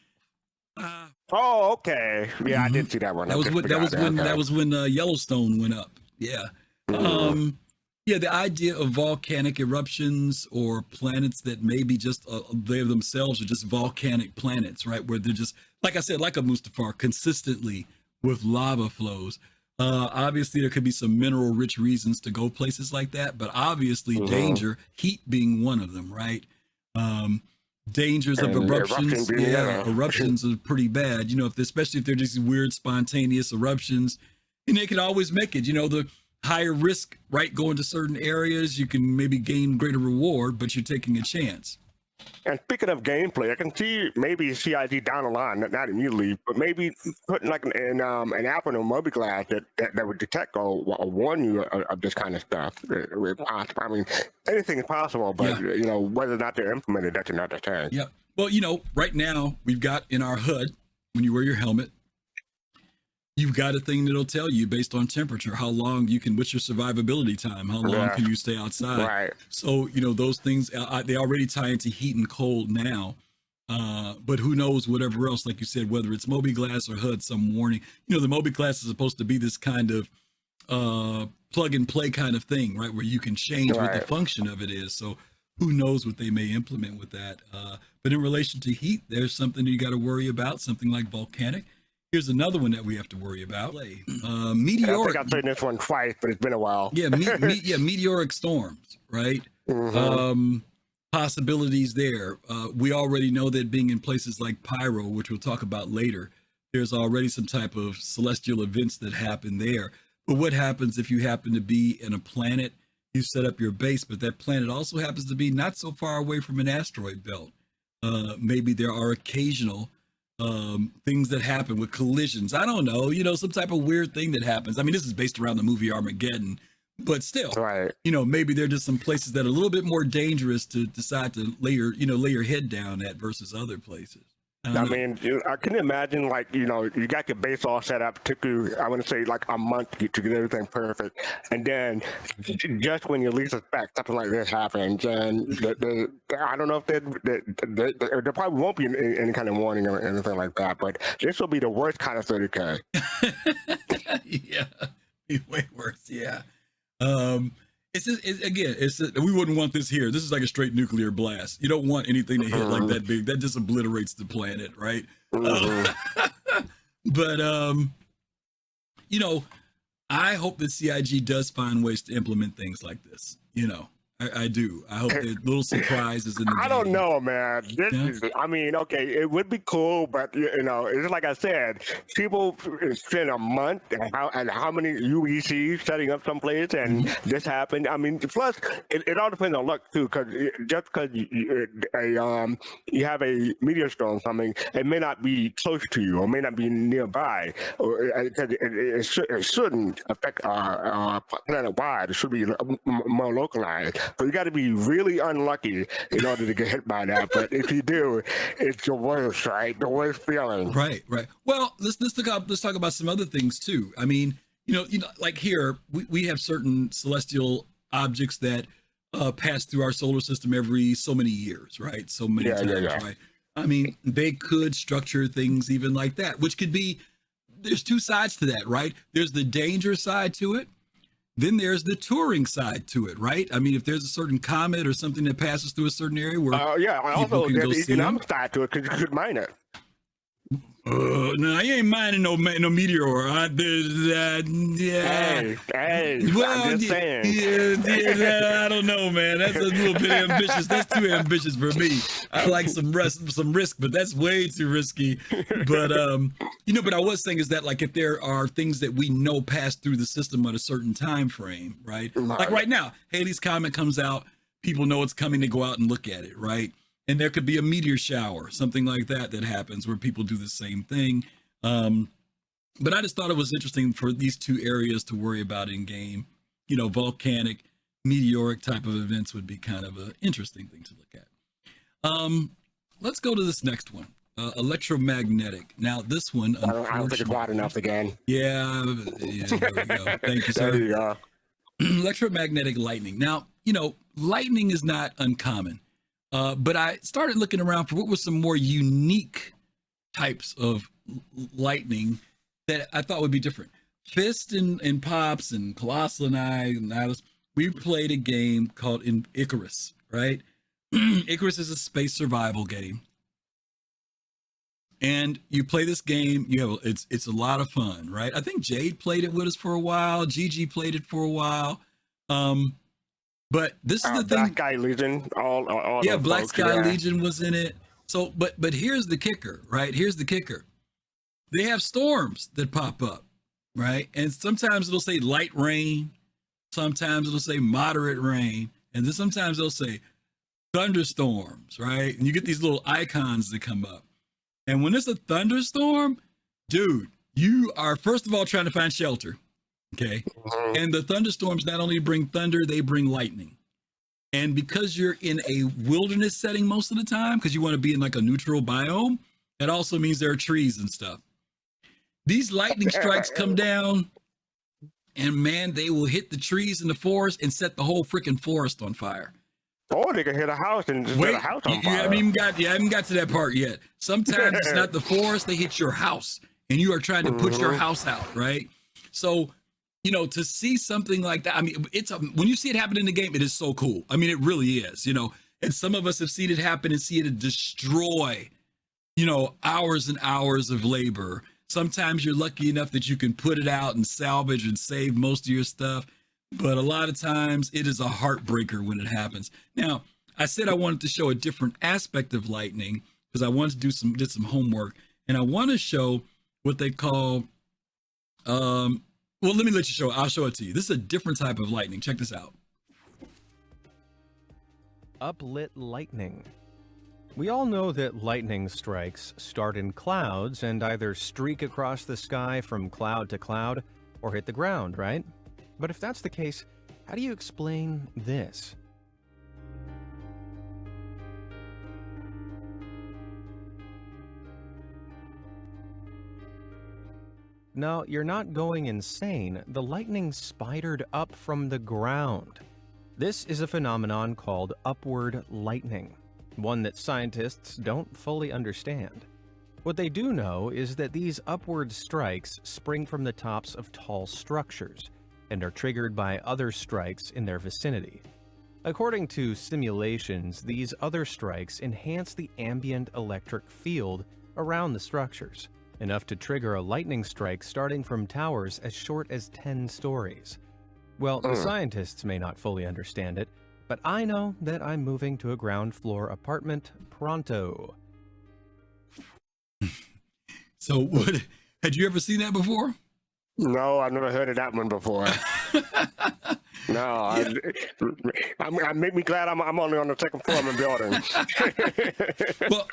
Oh, okay. Yeah, I did see that one. That was when Yellowstone went up. Yeah. The idea of volcanic eruptions or planets that maybe just they themselves are just volcanic planets, right? Where they're just, like I said, like a Mustafar, consistently with lava flows. Obviously, there could be some mineral-rich reasons to go places like that, but obviously danger, heat being one of them, right? Dangers of eruptions. Eruptions are pretty bad. You know, especially if they're just weird, spontaneous eruptions, and they can always make it. You know, the higher risk, right? Going to certain areas, you can maybe gain greater reward, but you're taking a chance. And speaking of gameplay, I can see maybe CIG down the line, not immediately, but maybe putting like an app on a mobile glass that would detect or warn you of this kind of stuff. I mean, anything is possible, but you know, whether or not they're implemented, that's another thing. Yeah. Well, you know, right now we've got in our HUD, when you wear your helmet, you've got a thing that'll tell you based on temperature, how long you can, what's your survivability time, how long can you stay outside. Right. So, you know, those things, they already tie into heat and cold now. But who knows, whatever else, like you said, whether it's Moby Glass or HUD, some warning. You know, the Moby Glass is supposed to be this kind of plug and play kind of thing, right? Where you can change what the function of it is. So who knows what they may implement with that. But in relation to heat, there's something you got to worry about, something like volcanic. Here's another one that we have to worry about. Meteoric. I think I've played this one twice, but it's been a while. Yeah, meteoric storms, right? Possibilities there. We already know that being in places like Pyro, which we'll talk about later, there's already some type of celestial events that happen there. But what happens if you happen to be in a planet, you set up your base, but that planet also happens to be not so far away from an asteroid belt? Maybe there are occasional things that happen with collisions. I don't know, you know, some type of weird thing that happens. I mean, this is based around the movie Armageddon, but still, you know, maybe there are just some places that are a little bit more dangerous to decide to lay your head down at versus other places. I mean, I can imagine, like, you know, you got your base all set up, took you, I want to say, like a month to get everything perfect. And then just when you least expect something like this happens, and I don't know if there probably won't be any kind of warning or anything like that, but this will be the worst kind of 30K. Yeah, be way worse. Yeah. We wouldn't want this here. This is like a straight nuclear blast. You don't want anything to hit like that big. That just obliterates the planet, right? But you know, I hope that CIG does find ways to implement things like this. You know, I do. I hope that little surprises in the game. I don't know, man. I mean, okay, it would be cool, but you know, it's like I said, people spend a month and how many UECs setting up someplace, and this happened. I mean, plus it all depends on luck too, because just because you have a meteor storm coming, it may not be close to you, or may not be nearby, or it shouldn't affect planet wide. It should be more localized. So you got to be really unlucky in order to get hit by that. But if you do, it's the worst, right? The worst feeling. Right. Well, let's talk about some other things too. I mean, you know, like here we have certain celestial objects that pass through our solar system every so many years, right? So many times, right? I mean, they could structure things even like that, which could be. There's two sides to that, right? There's the danger side to it. Then there's the touring side to it, right? I mean, if there's a certain comet or something that passes through a certain area where also there's the economic side to it because you could mine it. No, I ain't minding no meteor. Well, I'm just saying. I don't know, man. That's a little bit ambitious. That's too ambitious for me. I like some risk, but that's way too risky. But but I was saying is that like if there are things that we know pass through the system at a certain time frame, right? Like right now, Halley's Comet comes out. People know it's coming to go out and look at it, right? And there could be a meteor shower, something like that happens where people do the same thing. But I just thought it was interesting for these two areas to worry about in game. Volcanic, meteoric type of events would be kind of an interesting thing to look at. Let's go to this next one, electromagnetic. Now, this one, I don't think it's wide enough again. Yeah, there we go. Thank you, sir. There you go. Electromagnetic lightning. Now, lightning is not uncommon. But I started looking around for what were some more unique types of lightning that I thought would be different. Fist and Pops and Colossal and I, we played a game called Icarus, right? Icarus is a space survival game. And you play this game, it's a lot of fun, right? I think Jade played it with us for a while. Gigi played it for a while. But this is the thing. Black Sky Legion, all Black folks, Sky Legion was in it. So, but here's the kicker, right? Here's the kicker. They have storms that pop up, right? And sometimes it'll say light rain, sometimes it'll say moderate rain, and then sometimes they'll say thunderstorms, right? And you get these little icons that come up. And when it's a thunderstorm, dude, you are first of all trying to find shelter. Okay. And the thunderstorms not only bring thunder, they bring lightning. And because you're in a wilderness setting most of the time, because you want to be in like a neutral biome, that also means there are trees and stuff. These lightning strikes come down and man, they will hit the trees in the forest and set the whole freaking forest on fire. Or they can hit a house and just set a house on fire. You haven't got to that part yet. Sometimes it's not the forest, they hit your house and you are trying to put your house out, right? So to see something like that, I mean, when you see it happen in the game, it is so cool. I mean, it really is, and some of us have seen it happen and see it destroy, hours and hours of labor. Sometimes you're lucky enough that you can put it out and salvage and save most of your stuff. But a lot of times it is a heartbreaker when it happens. Now, I said I wanted to show a different aspect of lightning because I wanted to did some homework, and I want to show what they call, well, let me let you show it. I'll show it to you. This is a different type of lightning. Check this out. Uplit lightning. We all know that lightning strikes start in clouds and either streak across the sky from cloud to cloud or hit the ground, right? But if that's the case, how do you explain this? No, you're not going insane. The lightning spidered up from the ground. This is a phenomenon called upward lightning, one that scientists don't fully understand. What they do know is that these upward strikes spring from the tops of tall structures and are triggered by other strikes in their vicinity. According to simulations, these other strikes enhance the ambient electric field around the structures, enough to trigger a lightning strike starting from towers as short as 10 stories. Well, the scientists may not fully understand it, but I know that I'm moving to a ground floor apartment pronto. So what, had you ever seen that before? No, I've never heard of that one before. No, I make me glad I'm only on the second floor of the building. Well,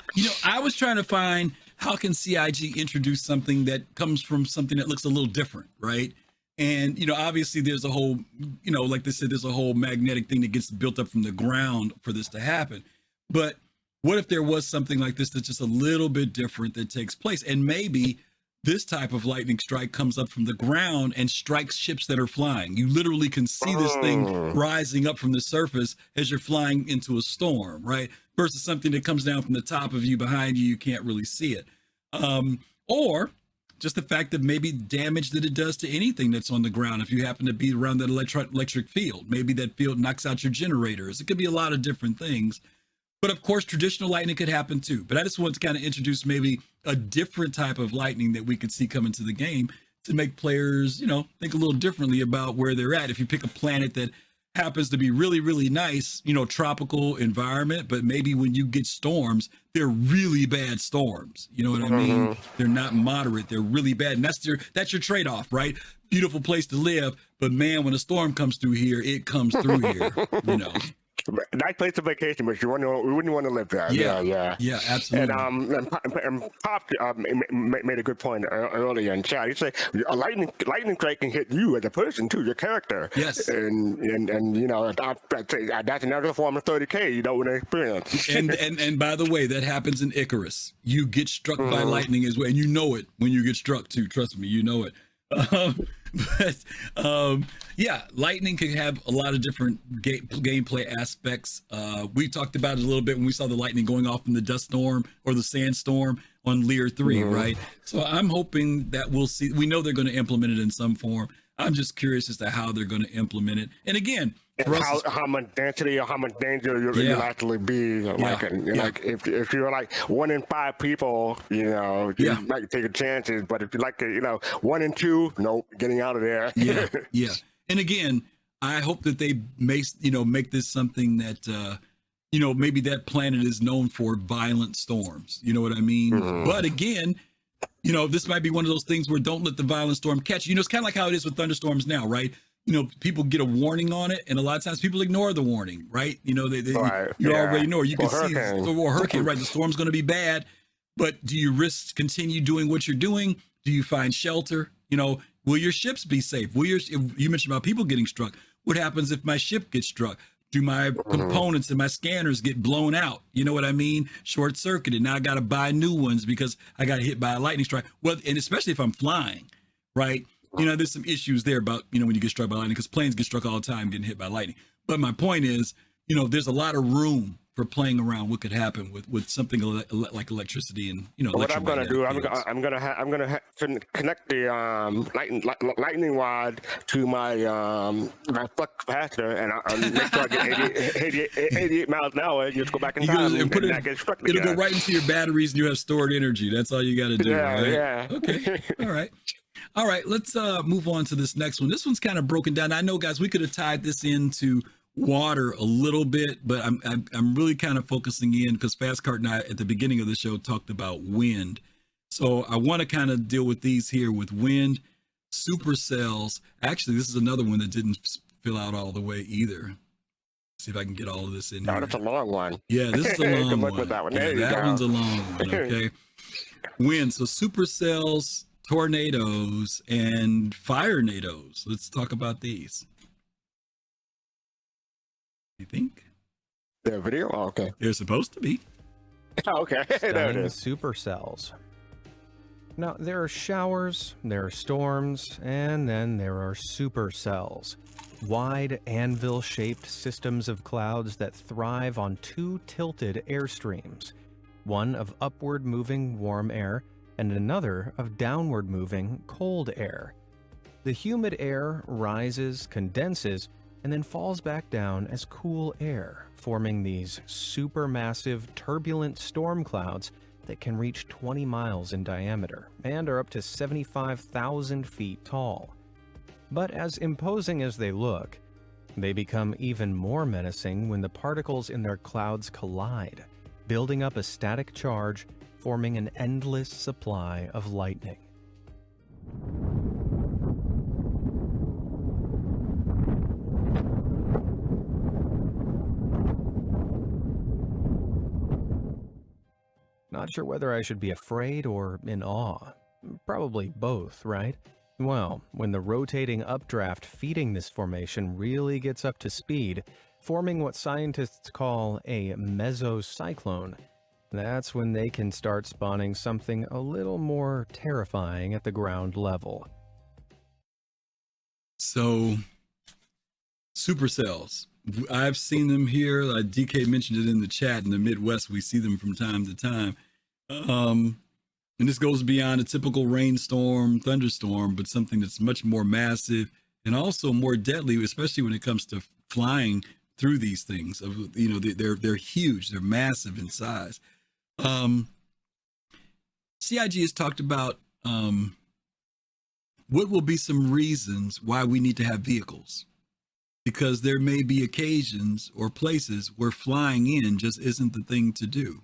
I was trying to find how can CIG introduce something that comes from something that looks a little different, right? And, obviously there's a whole, like they said, there's a whole magnetic thing that gets built up from the ground for this to happen. But what if there was something like this that's just a little bit different that takes place? And maybe this type of lightning strike comes up from the ground and strikes ships that are flying. You literally can see this thing rising up from the surface as you're flying into a storm, right? Versus something that comes down from the top of you behind you, you can't really see it. Or just the fact that maybe damage that it does to anything that's on the ground. If you happen to be around that electric field, maybe that field knocks out your generators. It could be a lot of different things. But of course, traditional lightning could happen too. But I just wanted to kind of introduce maybe a different type of lightning that we could see come into the game to make players, think a little differently about where they're at. If you pick a planet that happens to be really, really nice, tropical environment, but maybe when you get storms, they're really bad storms. You know what I mean? They're not moderate. They're really bad. And that's your trade-off, right? Beautiful place to live, but man, when a storm comes through here, it comes through here, Nice place to vacation, but we wouldn't want to live there. Yeah, absolutely. And Pop made a good point earlier in chat. He said a lightning strike can hit you as a person too, your character. Yes. And that's another form of 30K you don't want to experience. and by the way, that happens in Icarus. You get struck by lightning as well, and you know it when you get struck too. Trust me, you know it. Lightning can have a lot of different gameplay aspects. We talked about it a little bit when we saw the lightning going off in the dust storm or the sandstorm on Lear 3, right? So I'm hoping that we know they're going to implement it in some form. I'm just curious as to how they're going to implement it. And again, how much density or how much danger you'll actually be. Like if you're like 1 in 5 people, you might take a chances. But if you're like 1 in 2, nope, getting out of there. Yeah. And again, I hope that they make this something that maybe that planet is known for violent storms. You know what I mean? But again, this might be one of those things where don't let the violent storm catch you. It's kind of like how it is with thunderstorms now, right? People get a warning on it, and a lot of times people ignore the warning, right? You already know, or you can see or hurricane, right? The storm's going to be bad, but do you risk continue doing what you're doing? Do you find shelter? Will your ships be safe? You mentioned about people getting struck. What happens if my ship gets struck? Do my components and my scanners get blown out? You know what I mean? Short circuited. Now I got to buy new ones because I got hit by a lightning strike. Well, and especially if I'm flying, right? There's some issues there about, when you get struck by lightning, because planes get struck all the time getting hit by lightning. But my point is, there's a lot of room for playing around what could happen with something like electricity and, what I'm going to do, I'm going to connect the lightning rod to my flux capacitor, and I'll make sure I get 88 miles an hour. Just go back in time and not get struck again. It'll go right into your batteries and you have stored energy. That's all you got to do, right? Yeah. Okay. All right, let's move on to this next one. This one's kind of broken down. I know, guys, we could have tied this into water a little bit, but I'm really kind of focusing in because fastcart and I at the beginning of the show talked about wind. So I want to kind of deal with these here with wind, supercells. Actually, this is another one that didn't fill out all the way either. See if I can get all of this in here. That's a long one. Yeah, this is a long one. With that one. That one's a long one, okay? Wind, so supercells, tornadoes, and firenadoes. Let's talk about these. You think? The video? Oh, okay. They're supposed to be. Oh, okay. There it is. Supercells. Now, there are showers, there are storms, and then there are supercells. Wide anvil-shaped systems of clouds that thrive on 2 tilted airstreams. One of upward-moving warm air, and another of downward-moving cold air. The humid air rises, condenses, and then falls back down as cool air, forming these supermassive turbulent storm clouds that can reach 20 miles in diameter and are up to 75,000 feet tall. But as imposing as they look, they become even more menacing when the particles in their clouds collide, building up a static charge, forming an endless supply of lightning. Not sure whether I should be afraid or in awe. Probably both, right? Well, when the rotating updraft feeding this formation really gets up to speed, forming what scientists call a mesocyclone, that's when they can start spawning something a little more terrifying at the ground level. So, supercells. I've seen them here. DK mentioned it in the chat. In the Midwest, we see them from time to time. And this goes beyond a typical rainstorm, thunderstorm, but something that's much more massive and also more deadly, especially when it comes to flying through these things. You know, they're huge, they're massive in size. CIG has talked about what will be some reasons why we need to have vehicles, because there may be occasions or places where flying in just isn't the thing to do.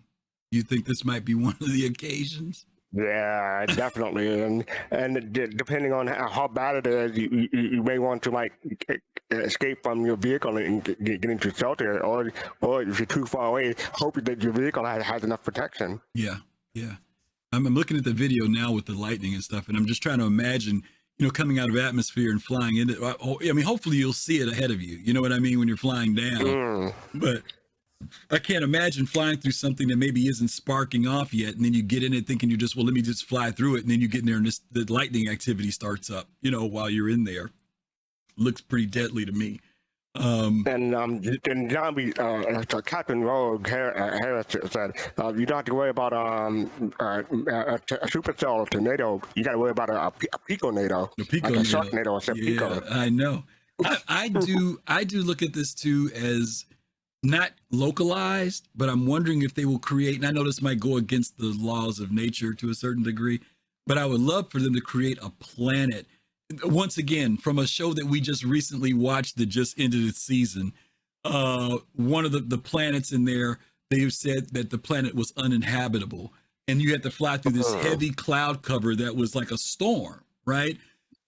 You think this might be one of the occasions? Yeah, definitely, and depending on how bad it is, you may want to like escape from your vehicle and get into shelter, or if you're too far away, hope that your vehicle has enough protection. Yeah. I'm looking at the video now with the lightning and stuff, and I'm just trying to imagine, you know, coming out of atmosphere and flying into. I mean, hopefully you'll see it ahead of you. You know what I mean, when you're flying down, but. I can't imagine flying through something that maybe isn't sparking off yet, and then you get in it thinking let me just fly through it, and then you get in there and the lightning activity starts up, you know, while you're in there. Looks pretty deadly to me. And Zombie, Captain Rogue Harris said, you don't have to worry about a supercell tornado. You got to worry about a piconado, like a sharknado instead of pico. I know. I do look at this too as not localized, but I'm wondering if they will create, and I know this might go against the laws of nature to a certain degree, but I would love for them to create a planet, once again, from a show that we just recently watched that just ended its season. One of the planets in there, they've said that the planet was uninhabitable, and you had to fly through this heavy cloud cover that was like a storm, right?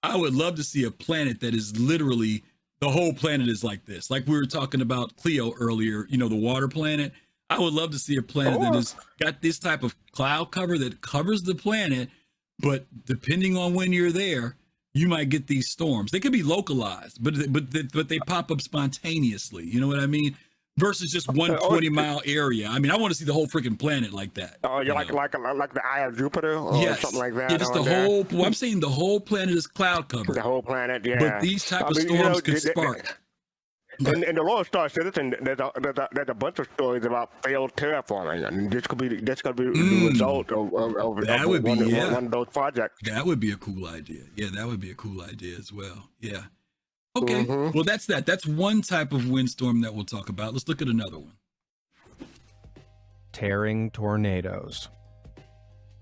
I would love to see a planet that is literally, the whole planet is like this. Like we were talking about Cleo earlier, you know, the water planet. I would love to see a planet that has got this type of cloud cover that covers the planet, but depending on when you're there, you might get these storms. They could be localized, but they pop up spontaneously. You know what I mean? Versus just one 20-mile area. I mean, I want to see the whole freaking planet like that. Oh, you're like the Eye of Jupiter or something like that. Yeah, just the whole. Well, I'm saying the whole planet is cloud covered. The whole planet, yeah. But these type of storms could spark. In the Lone Star Citizen, there's a bunch of stories about failed terraforming, and this could be the result of one of those projects. That would be a cool idea. Yeah, that would be a cool idea as well. Yeah. Okay, well, that's that. That's one type of windstorm that we'll talk about. Let's look at another one. Tearing tornadoes.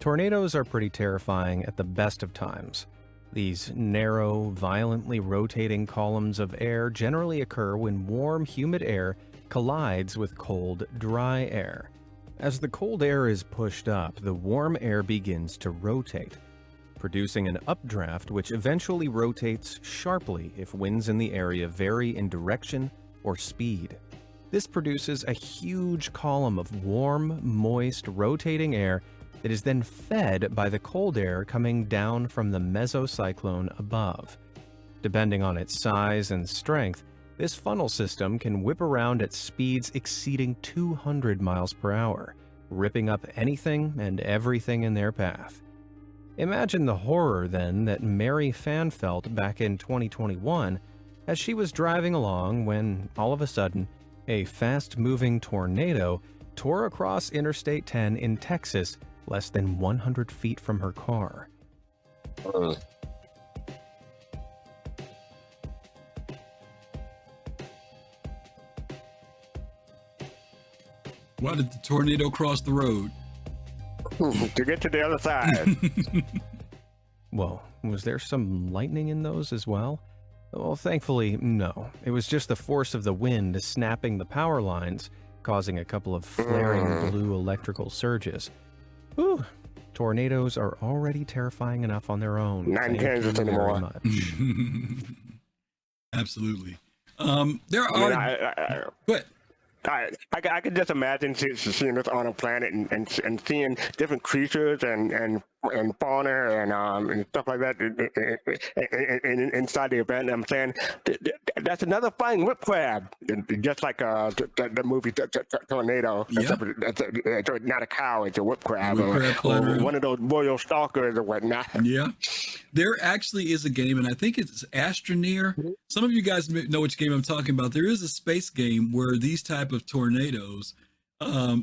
Tornadoes are pretty terrifying at the best of times. These narrow, violently rotating columns of air generally occur when warm, humid air collides with cold, dry air. As the cold air is pushed up, the warm air begins to rotate, producing an updraft which eventually rotates sharply if winds in the area vary in direction or speed. This produces a huge column of warm, moist, rotating air that is then fed by the cold air coming down from the mesocyclone above. Depending on its size and strength, this funnel system can whip around at speeds exceeding 200 miles per hour, ripping up anything and everything in their path. Imagine the horror, then, that Mary Fan felt back in 2021 as she was driving along when, all of a sudden, a fast-moving tornado tore across Interstate 10 in Texas less than 100 feet from her car. Why did the tornado cross the road? To get to the other side. Well, was there some lightning in those as well? Well, thankfully, no. It was just the force of the wind snapping the power lines, causing a couple of flaring blue electrical surges. Whew. Tornadoes are already terrifying enough on their own. Not in Kansas anymore. Absolutely. There are... But I could just imagine seeing this on a planet and seeing different creatures and fauna and stuff like that inside the event. I'm saying that's another flying whip crab, just like the movie Tornado. Yeah. It's not a cow; it's a whip crab, or one of those royal stalkers or whatnot. Yeah, there actually is a game, and I think it's Astroneer. Some of you guys know which game I'm talking about. There is a space game where these type of tornadoes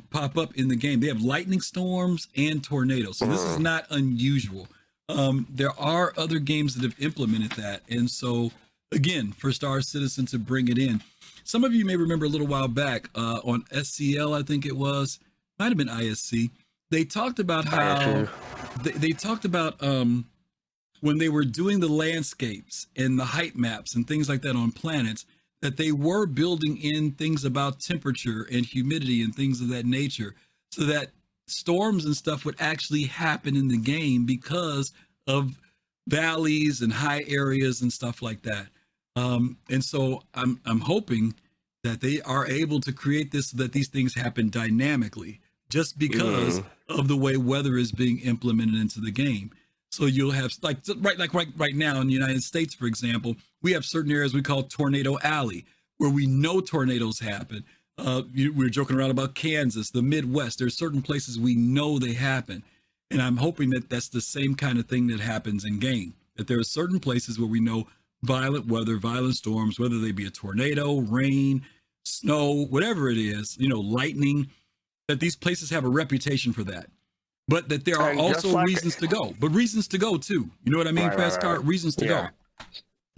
pop up in the game. They have lightning storms and tornadoes, so this is not unusual. There are other games that have implemented that, and so again, for Star Citizen to bring it in. Some of you may remember a little while back on SCL, I think it was, might have been ISC. They talked about how they talked about when they were doing the landscapes and the height maps and things like that on planets, that they were building in things about temperature and humidity and things of that nature, so that storms and stuff would actually happen in the game because of valleys and high areas and stuff like that. And so I'm hoping that they are able to create this so that these things happen dynamically, just because of the way weather is being implemented into the game. So you'll have right now in the United States, for example, we have certain areas we call Tornado Alley, where we know tornadoes happen. We're joking around about Kansas, the Midwest. There's certain places we know they happen. And I'm hoping that that's the same kind of thing that happens in game, that there are certain places where we know violent weather, violent storms, whether they be a tornado, rain, snow, whatever it is, lightning, that these places have a reputation for that. But that there are also reasons to go, but reasons to go too. You know what I mean, Fastcart? Reasons to go.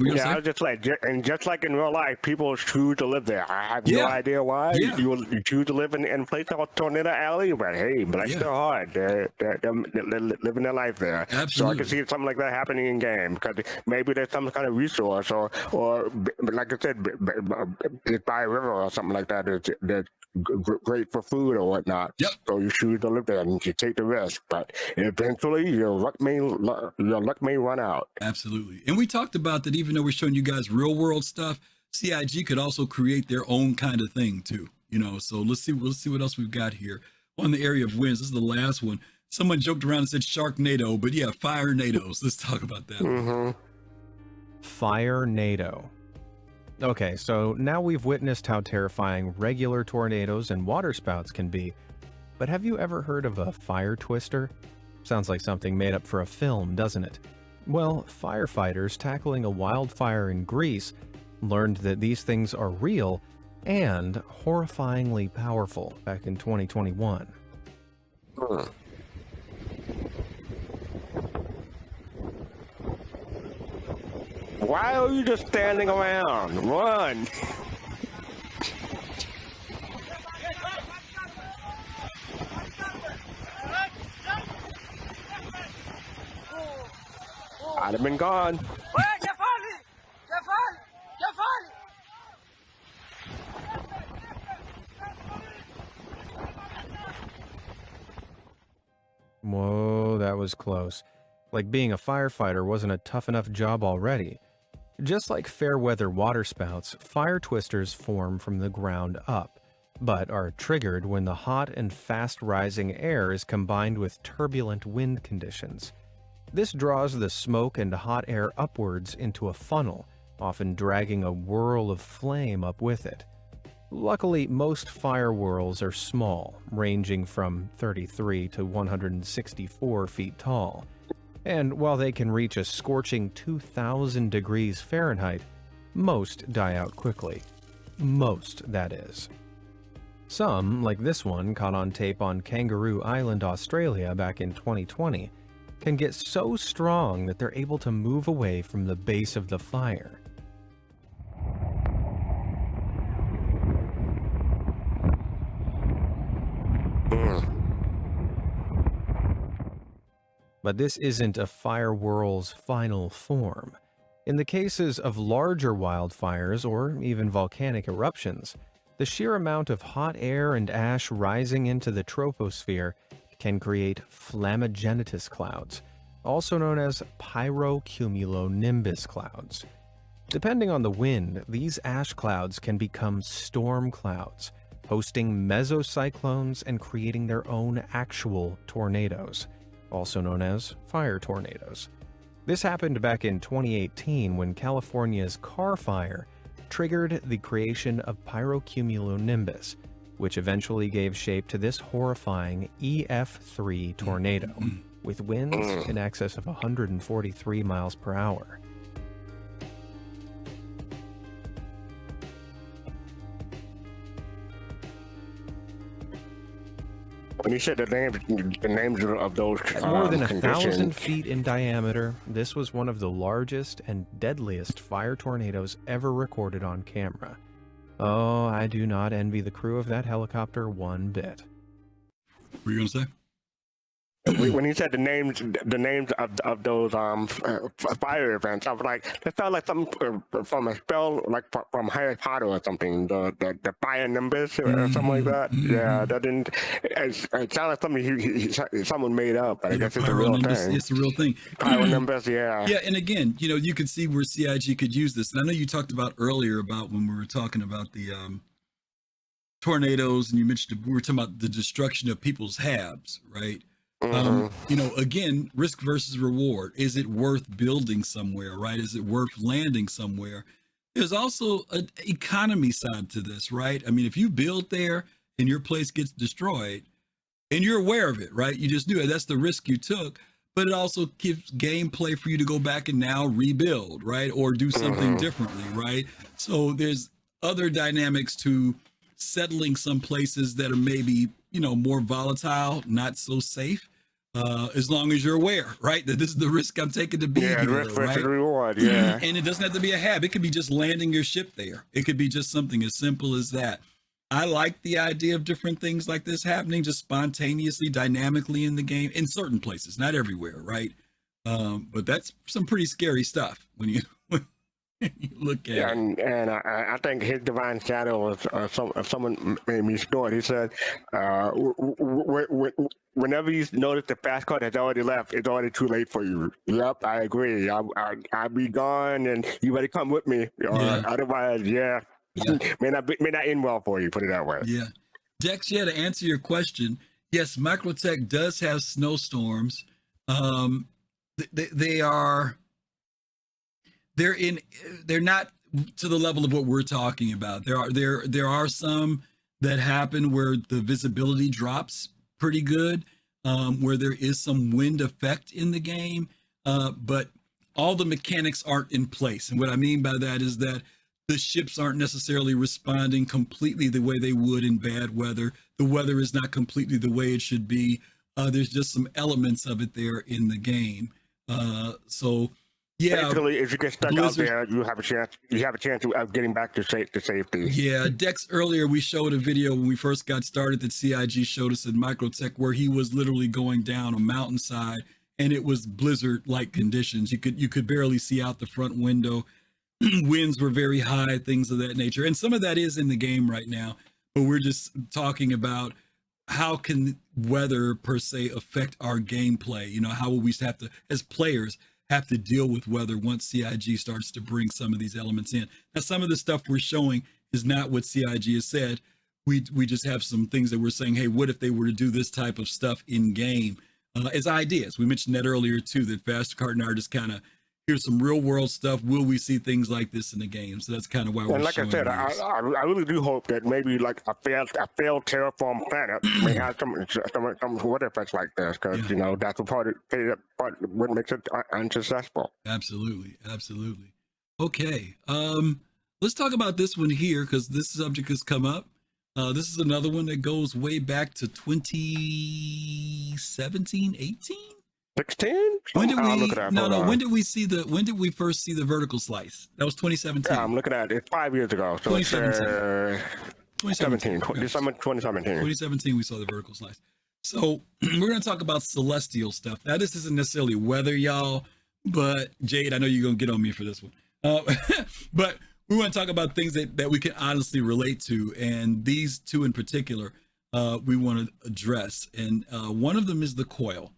I was just like, and just like in real life, people choose to live there. I have no idea why. You choose to live in a place called Tornado Alley, but hey, bless their heart. They're living their life there. Absolutely. So I can see something like that happening in game, because maybe there's some kind of resource, or like I said, it's by a river or something like that. That's great for food or whatnot. So you choose to live there and you take the risk, but eventually your luck may run out. Absolutely. And we talked about that. Even though we're showing you guys real world stuff, CIG could also create their own kind of thing too. So let's see what else we've got here on the area of winds. This is the last one. Someone joked around and said Sharknado, but yeah, Fire Nados. Let's talk about that. Fire Nado. Okay, so now we've witnessed how terrifying regular tornadoes and waterspouts can be, but have you ever heard of a fire twister? Sounds like something made up for a film, doesn't it? Well, firefighters tackling a wildfire in Greece learned that these things are real and horrifyingly powerful back in 2021. Why are you just standing around? Run! I'd have been gone. Whoa, that was close. Like being a firefighter wasn't a tough enough job already. Just like fair weather waterspouts, fire twisters form from the ground up, but are triggered when the hot and fast rising air is combined with turbulent wind conditions. This draws the smoke and hot air upwards into a funnel, often dragging a whirl of flame up with it. Luckily, most fire whirls are small, ranging from 33 to 164 feet tall. And while they can reach a scorching 2,000 degrees Fahrenheit, most die out quickly. Most, that is. Some, like this one caught on tape on Kangaroo Island, Australia back in 2020, can get so strong that they're able to move away from the base of the fire. But this isn't a fire whirl's final form. In the cases of larger wildfires or even volcanic eruptions, the sheer amount of hot air and ash rising into the troposphere can create flammagenitus clouds, also known as pyrocumulonimbus clouds. Depending on the wind, these ash clouds can become storm clouds, hosting mesocyclones and creating their own actual tornadoes, also known as fire tornadoes. This happened back in 2018 when California's Carr Fire triggered the creation of pyrocumulonimbus, which eventually gave shape to this horrifying EF3 tornado, with winds in excess of 143 miles per hour. when you said the names of those More than 1,000 conditions. feet in diameter, this was one of the largest and deadliest fire tornadoes ever recorded on camera. Oh, I do not envy the crew of that helicopter one bit. What were you going to say? When you said the names of those fire events, I was like, that felt like something from a spell, like from Harry Potter or something. The fire numbers or something like that. Yeah, that didn't. It sounded like something someone made up, but I guess it's a real thing. It's a real thing. Pyro numbers, yeah. Yeah, and again, you know, you can see where CIG could use this. And I know you talked about earlier about when we were talking about the tornadoes, and you mentioned we were talking about the destruction of people's habs, right? You know, again, risk versus reward. Is it worth building somewhere, right? Is it worth landing somewhere? There's also an economy side to this, right? I mean, if you build there and your place gets destroyed and you're aware of it, right? You just do it. That's the risk you took, but it also gives gameplay for you to go back and now rebuild, right? Or do something differently, right? So there's other dynamics to settling some places that are maybe, you know, more volatile, not so safe. As long as you're aware, right, that this is the risk I'm taking to be here, risk right? versus reward, yeah. And it doesn't have to be a hab. It could be just landing your ship there. It could be just something as simple as that. I like the idea of different things like this happening just spontaneously, dynamically in the game, in certain places, not everywhere, right? But that's some pretty scary stuff when you look at it. And I think his divine shadow was someone made me snort. He said, whenever you notice the fastcart has already left, it's already too late for you. Yep, I agree. I'll be gone, and you better come with me. Otherwise, may not end well for you. Put it that way. Yeah, Dex. Yeah, to answer your question, yes, Microtech does have snowstorms. They're not to the level of what we're talking about. There are some that happen where the visibility drops pretty good, where there is some wind effect in the game, but all the mechanics aren't in place. And what I mean by that is that the ships aren't necessarily responding completely the way they would in bad weather. The weather is not completely the way it should be. There's just some elements of it there in the game. So yeah, basically, if you get stuck Blizzard, out there, you have a chance of getting back to safety. Yeah, Dex, earlier we showed a video when we first got started that CIG showed us at Microtech where he was literally going down a mountainside and it was blizzard-like conditions. You could barely see out the front window. Winds were very high, things of that nature. And some of that is in the game right now, but we're just talking about how can weather per se affect our gameplay? You know, how will we have to, as players, have to deal with weather once CIG starts to bring some of these elements in. Now, some of the stuff we're showing is not what CIG has said. We just have some things that we're saying, hey, what if they were to do this type of stuff in game as ideas? We mentioned that earlier too, that fastcart and I are just kind of, here's some real world stuff. Will we see things like this in the game? So that's kind of why we're like showing I said, I really do hope that maybe like a failed terraform planet may have some weather effects like this, because you know that's part what makes it unsuccessful. Absolutely. Okay, let's talk about this one here because this subject has come up. This is another one that goes way back to 2017, 18. 16? When did we? When did we first see the vertical slice? That was 2017. Yeah, I'm looking at it. It's 5 years ago. So 2017. 2017. December 2017. 2017, we saw the vertical slice. So we're going to talk about celestial stuff. Now, this isn't necessarily weather, y'all, but Jade, I know you're going to get on me for this one. But we want to talk about things that we can honestly relate to, and these two in particular, we want to address. And one of them is the coil.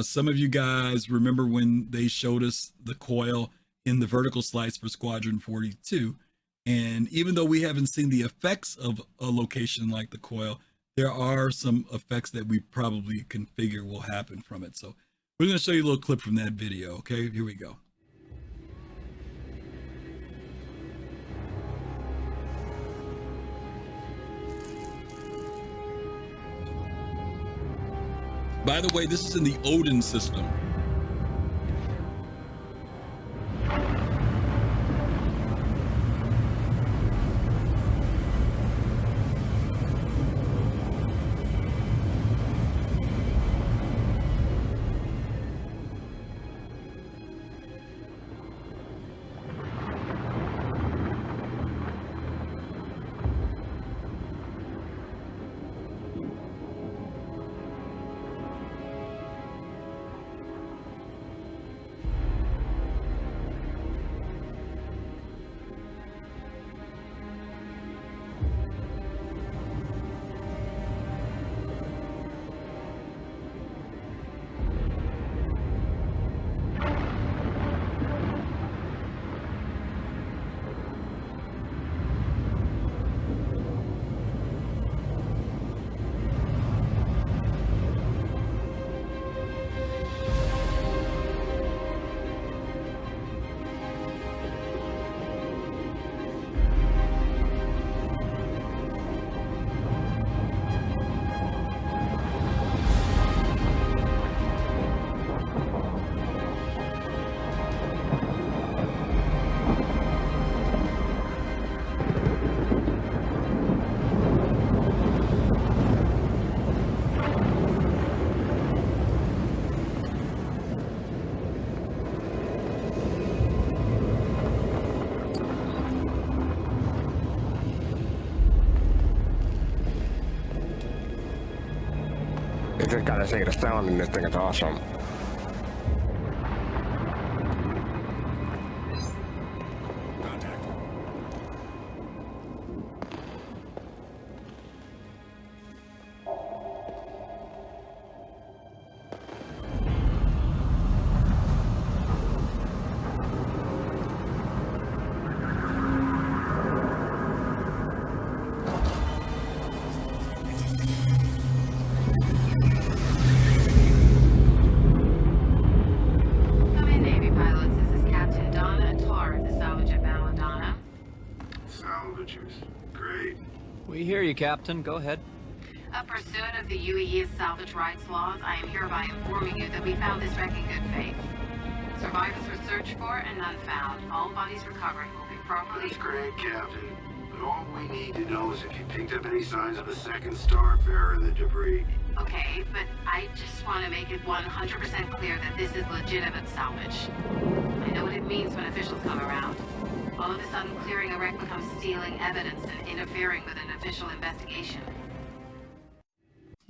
Some of you guys remember when they showed us the coil in the vertical slice for Squadron 42. And even though we haven't seen the effects of a location like the coil, there are some effects that we probably can figure will happen from it. So we're going to show you a little clip from that video. Okay, here we go. By the way, this is in the Odin system. just gotta say the sound in this thing is awesome. Captain, go ahead. Pursuant of the UEE's salvage rights laws, I am hereby informing you that we found this wreck in good faith. Survivors were searched for and none found. All bodies recovered will be properly... That's great, Captain. But all we need to know is if you picked up any signs of a second starfarer in the debris. Okay, but I just want to make it 100% clear that this is legitimate salvage. I know what it means when officials come around. All of a sudden, clearing a wreck becomes stealing evidence and interfering with an official investigation.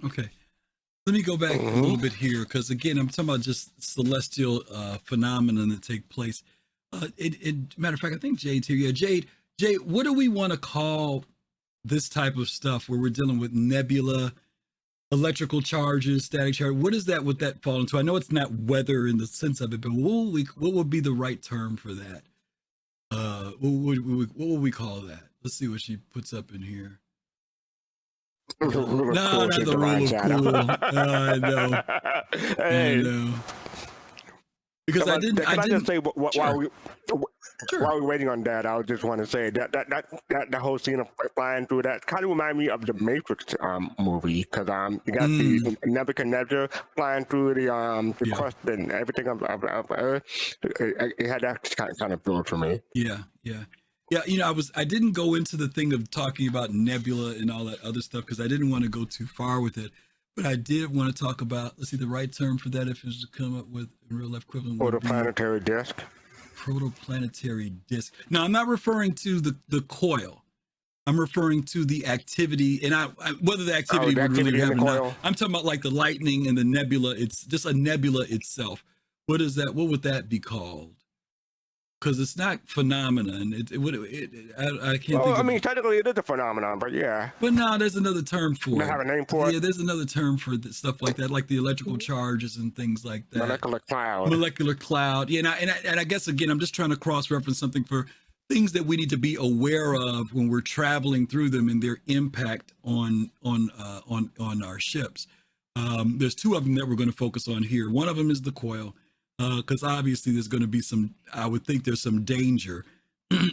Okay. Let me go back a little bit here, because again, I'm talking about just celestial phenomenon that take place. Matter of fact, I think Jade's here. Yeah, Jade, what do we want to call this type of stuff where we're dealing with nebula, electrical charges, static charge? What is that? Would that fall into? I know it's not weather in the sense of it, but what would be the right term for that? What would we call that? Let's see what she puts up in here. No, not the rule of cool. I know. Hey. I know. Because I didn't. Can I just say while we're waiting on that, I just want to say that whole scene of flying through that kind of remind me of the Matrix movie, because you got the Nebuchadnezzar flying through the crust and everything of Earth. It had that kind of feel for me. Yeah. You know, I didn't go into the thing of talking about nebula and all that other stuff because I didn't want to go too far with it. But I did want to talk about, let's see, the right term for that, if it was to come up with a real life equivalent. Protoplanetary disk. Protoplanetary disk. Now, I'm not referring to the coil. I'm referring to the activity, and whether the activity would really happen or not. I'm talking about like the lightning and the nebula. It's just a nebula itself. What is that? What would that be called? Because it's not phenomenon. I can't think of. I mean, technically it is a phenomenon, but yeah. But no, there's another term for it. Have a name for it? Yeah, there's another term for stuff like that, like the electrical charges and things like that. Molecular cloud. Molecular cloud. Yeah, and I guess, again, I'm just trying to cross-reference something for things that we need to be aware of when we're traveling through them and their impact on our ships. There's two of them that we're going to focus on here. One of them is the coil. Because obviously there's going to be I would think there's some danger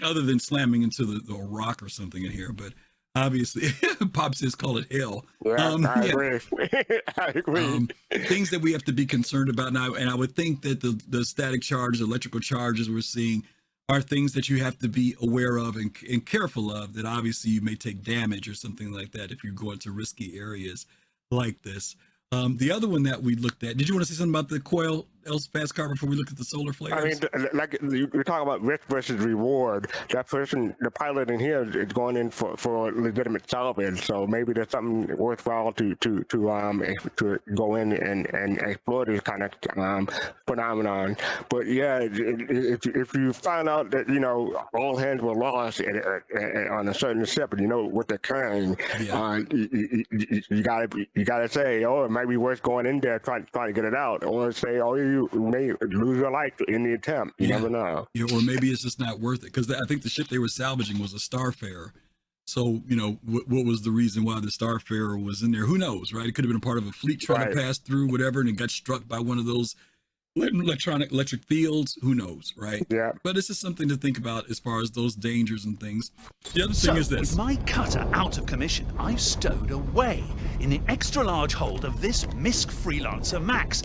other than slamming into the rock or something in here. But obviously, Pop says call it hell. Yeah, I agree. I agree. Things that we have to be concerned about now. And I would think that the static charges, electrical charges we're seeing are things that you have to be aware of and careful of, that obviously you may take damage or something like that if you go into risky areas like this. The other one that we looked at, did you want to say something about the coil, fastcart, before we look at the solar flares? I mean, like you're talking about risk versus reward. That person, the pilot in here, is going in for legitimate salvage. So maybe there's something worthwhile to go in and explore this kind of phenomenon. But yeah, if you find out that all hands were lost on a certain ship, and you know what they're carrying, you gotta say, oh, it might be worth going in there trying to get it out, or say, oh, you may lose your life in the attempt. You never know. Yeah, or maybe it's just not worth it, because I think the ship they were salvaging was a starfarer. So what was the reason why the starfarer was in there? Who knows, right? It could have been a part of a fleet trying to pass through whatever, and it got struck by one of those electric fields. Who knows, right? Yeah. But this is something to think about as far as those dangers and things. The other thing is this. With my cutter out of commission, I've stowed away in the extra large hold of this MISC Freelancer Max.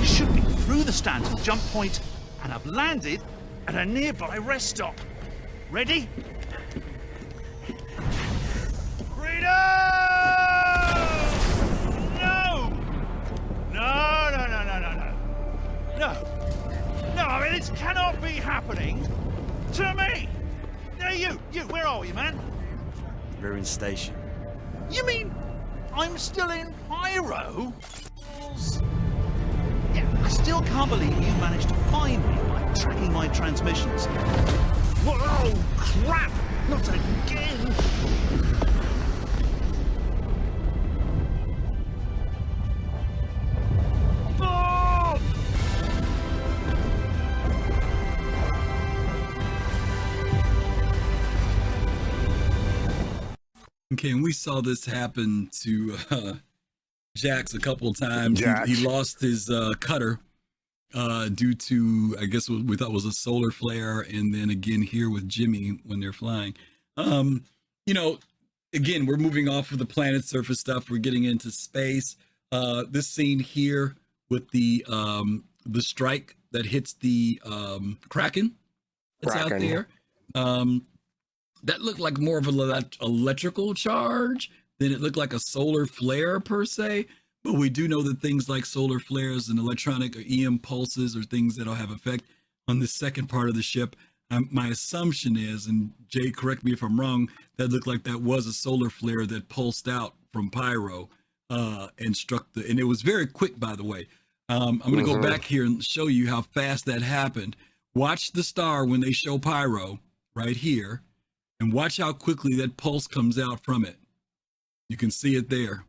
I should be through the Stanton jump point, and I've landed at a nearby rest stop. Ready? Freedom! No, I mean, this cannot be happening to me. Hey, you, where are you, man? We're in station. You mean I'm still in Pyro? signals? Yeah, I still can't believe you managed to find me by tracking my transmissions. Whoa, crap! Not again! Oh! Okay, and we saw this happen to Jax a couple of times. He lost his cutter due to, I guess, what we thought was a solar flare, and then again here with Jimmy when they're flying. You know, again, we're moving off of the planet surface stuff. We're getting into space. This scene here with the strike that hits the Kraken that's out there. That looked like more of an electrical charge than it looked like a solar flare per se. But we do know that things like solar flares and electronic or EM pulses are things that'll have effect on the second part of the ship. My assumption is, and Jay, correct me if I'm wrong, that looked like that was a solar flare that pulsed out from Pyro and struck and it was very quick, by the way. I'm going to go back here and show you how fast that happened. Watch the star when they show Pyro right here, and watch how quickly that pulse comes out from it. You can see it there.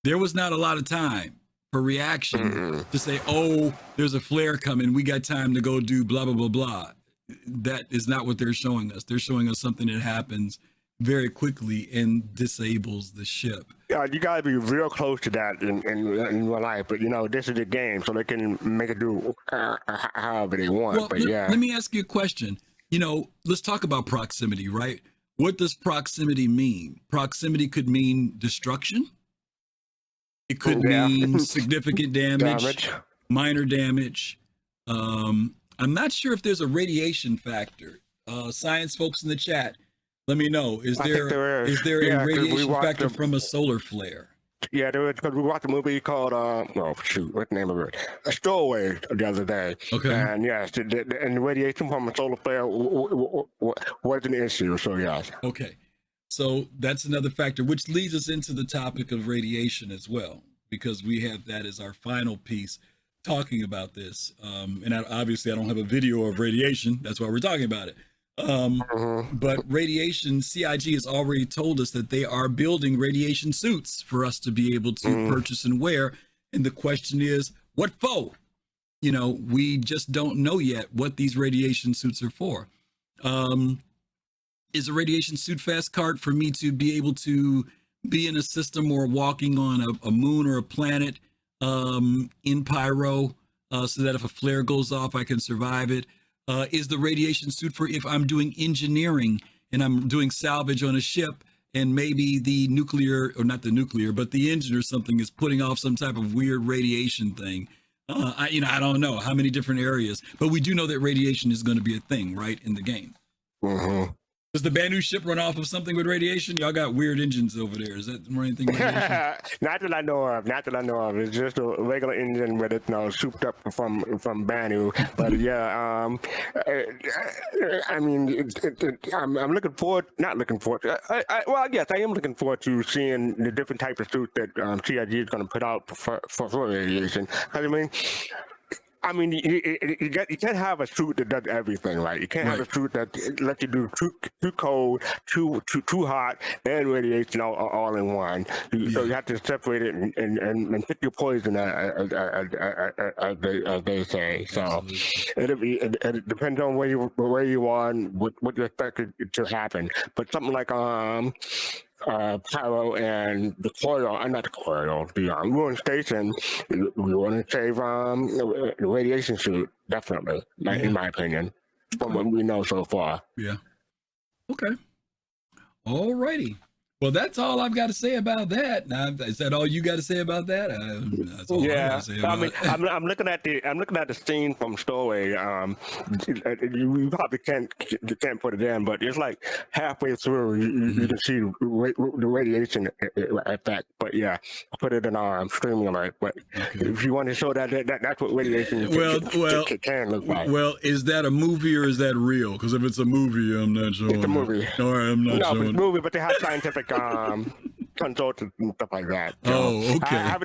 There was not a lot of time for reaction to say, oh, there's a flare coming. We got time to go do blah, blah, blah, blah. That is not what they're showing us. They're showing us something that happens very quickly and disables the ship. Yeah, you gotta be real close to that in real life. But, you know, this is a game, so they can make it do however they want. Well, but yeah. Let me ask you a question. You know, let's talk about proximity, right? What does proximity mean? Proximity could mean destruction. It could mean significant damage, minor damage. I'm not sure if there's a radiation factor. Science folks in the chat, let me know. Is there a radiation factor from a solar flare? Yeah, there was, because we watched a movie called, what's the name of it? A Stowaway the other day. Okay. And yes, and the radiation from a solar flare was an issue, so yes. Okay. So that's another factor, which leads us into the topic of radiation as well, because we have that as our final piece talking about this. And obviously I don't have a video of radiation. That's why we're talking about it. But radiation, CIG has already told us that they are building radiation suits for us to be able to purchase and wear. And the question is, what for? You know, we just don't know yet what these radiation suits are for. Is a radiation suit fast cart for me to be able to be in a system or walking on a moon or a planet in Pyro so that if a flare goes off, I can survive it? Is the radiation suit for if I'm doing engineering and I'm doing salvage on a ship and maybe the nuclear, or not the nuclear, but the engine or something is putting off some type of weird radiation thing? I don't know how many different areas, but we do know that radiation is going to be a thing, right, in the game. Does the Banu ship run off of something with radiation? Y'all got weird engines over there. Is that or anything radiation? Not that I know of. Not that I know of. It's just a regular engine with it, souped up from Banu. But yeah, I mean, I'm looking forward. Not looking forward. Well, yes, I am looking forward to seeing the different types of suits that CIG is going to put out for radiation. I mean, you can't have a suit that does everything, right? You can't have a suit that lets you do too cold, too hot, and radiation all in one. So you have to separate it and pick your poison, as they say. So it depends on where you are and what you expect it to happen. But something like Pyro and the coil, not the coil, the ruin station, we want to save the radiation suit, definitely, in my opinion, from what we know so far. Yeah. Okay. All righty. Well, that's all I've got to say about that. Now, is that all you got to say about that? That's all I got to say about it. I'm looking at the scene from Stowaway. You probably can't put it in, but it's like halfway through you can see the radiation effect. But yeah, I put it in streaming alert. But if you want to show that's what radiation can look like. Well, is that a movie or is that real? Because if it's a movie, I'm not showing. It's a movie. All right, I'm not showing. It's a movie, but they have scientific consults and stuff like that. So Oh, okay. I have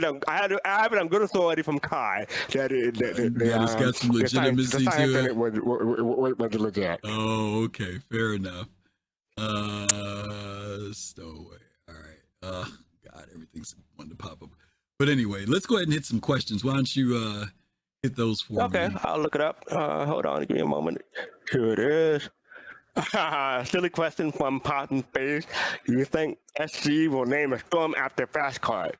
it on good authority from Kai that it's got some legitimacy the science to in it. it was legit. Oh, okay, fair enough. Stowaway. All right. God, everything's wanting to pop up. But anyway, let's go ahead and hit some questions. Why don't you hit those for me? Okay, I'll look it up. Hold on, give me a moment. Here it is. Silly question from Pot and Space. Do you think SC will name a storm after fastcart?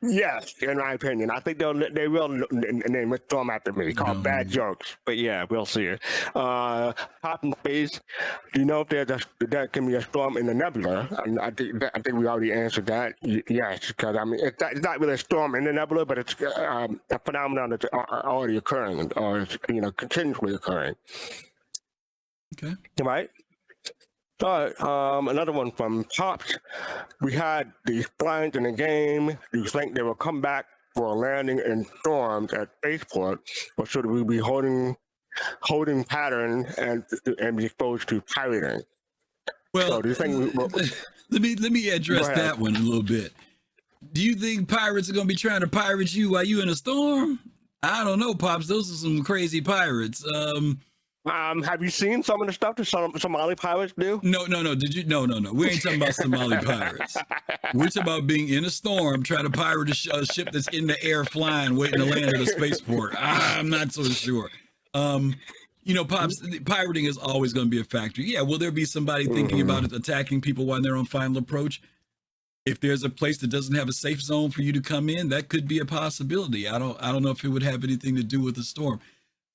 Yes, in my opinion. I think they will name a storm after me, called Bad Jokes. But yeah, we'll see it. Pot and Space. Do you know if there can be a storm in the nebula? I think we already answered that. Yes, because I mean it's not really a storm in the nebula, but it's a phenomenon that's already occurring, or it's, continually occurring. Okay. Right. All right. Another one from Pops. We had the splines in the game. Do you think they will come back for a landing in storms at spaceport, or should we be holding pattern and be exposed to pirating? Well, so do you think let me address that one a little bit. Do you think pirates are going to be trying to pirate you while you in a storm? I don't know, Pops. Those are some crazy pirates. Have you seen some of the stuff that some Somali pirates do? No. Did you? No. We ain't talking about Somali pirates. We're talking about being in a storm, trying to pirate a ship that's in the air flying, waiting to land at a spaceport. I'm not so sure. Pops, pirating is always going to be a factor. Yeah, will there be somebody thinking about it, attacking people while they're on final approach? If there's a place that doesn't have a safe zone for you to come in, that could be a possibility. I don't know if it would have anything to do with the storm.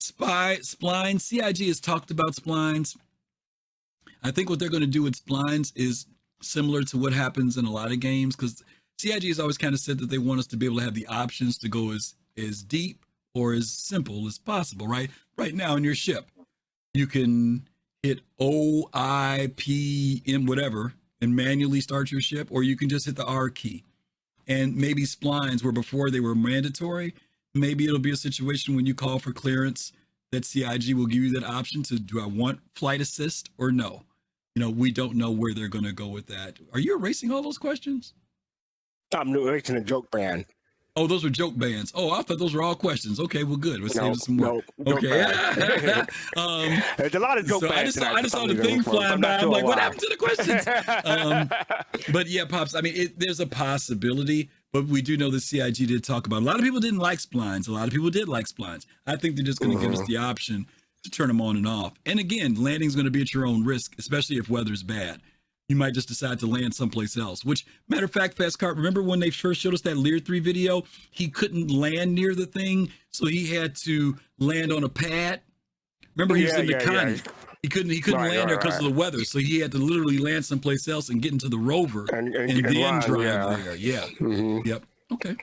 Splines, CIG has talked about splines. I think what they're going to do with splines is similar to what happens in a lot of games, because CIG has always kind of said that they want us to be able to have the options to go as deep or as simple as possible, right? Right now in your ship, you can hit O, I, P, M, whatever, and manually start your ship, or you can just hit the R key. And maybe splines, where before they were mandatory, maybe it'll be a situation when you call for clearance that CIG will give you that option to, do I want flight assist or no? We don't know where they're going to go with that. Are you erasing all those questions? I'm erasing a joke band. Oh, those were joke bands. Oh, I thought those were all questions. Okay, well, good. We'll save some more. Okay. There's a lot of joke bands. I just saw the thing flying by. I'm like, what happened to the questions? But yeah, Pops, I mean, there's a possibility, but we do know that CIG did talk about it. A lot of people didn't like splines. A lot of people did like splines. I think they're just going to give us the option to turn them on and off. And again, landing's going to be at your own risk, especially if weather's bad. You might just decide to land someplace else, which, matter of fact, Fastcart, remember when they first showed us that Lear 3 video? He couldn't land near the thing, so he had to land on a pad. Remember, he was in the Connie. He couldn't land there because of the weather, so he had to literally land someplace else and get into the rover and then drive there. Yeah. Yep. Okay.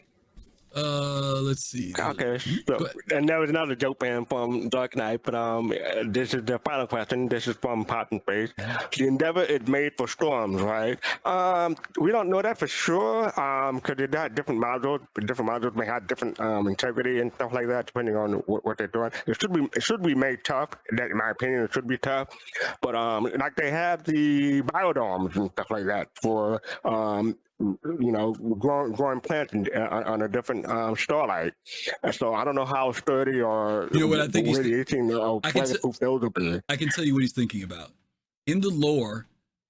Let's see. Okay. So, and there was another joke band from Dark Knight, but this is the final question. This is from Pot and Space. The Endeavor is made for storms, right? We don't know that for sure, because they got different modules. Different modules may have different integrity and stuff like that, depending on what they're doing. It should be made tough. That, in my opinion, it should be tough. But like they have the biodomes and stuff like that for growing plants on a different starlight. And so I don't know how sturdy or what I think radiating or those will be. I can tell you what he's thinking about. In the lore,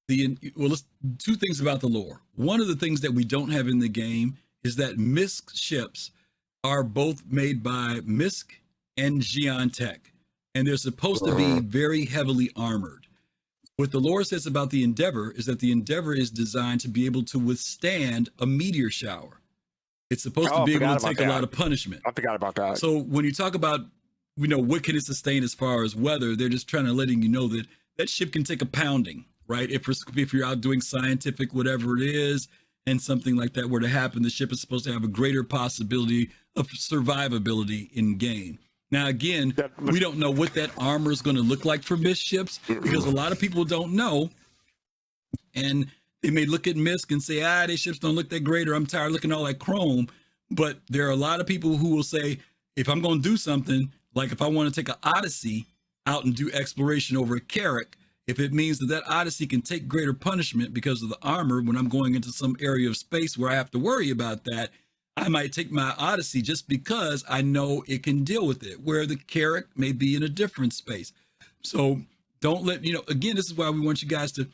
two things about the lore. One of the things that we don't have in the game is that MISC ships are both made by MISC and Geontech, and they're supposed to be very heavily armored. What the lore says about the Endeavor is that the Endeavor is designed to be able to withstand a meteor shower. It's supposed to be able to take a lot of punishment. I forgot about that. So when you talk about, what can it sustain as far as weather, they're just trying to letting you know that that ship can take a pounding, right? If you're out doing scientific, whatever it is, and something like that were to happen, the ship is supposed to have a greater possibility of survivability in game. Now, again, we don't know what that armor is going to look like for MISC ships, because a lot of people don't know. And they may look at MISC and say, these ships don't look that great, or I'm tired of looking at all that chrome. But there are a lot of people who will say, if I'm going to do something, like if I want to take an Odyssey out and do exploration over a Carrack, If it means that Odyssey can take greater punishment because of the armor when I'm going into some area of space where I have to worry about that, I might take my Odyssey just because I know it can deal with it, where the Carrack may be in a different space. So don't let, again, this is why we want you guys to,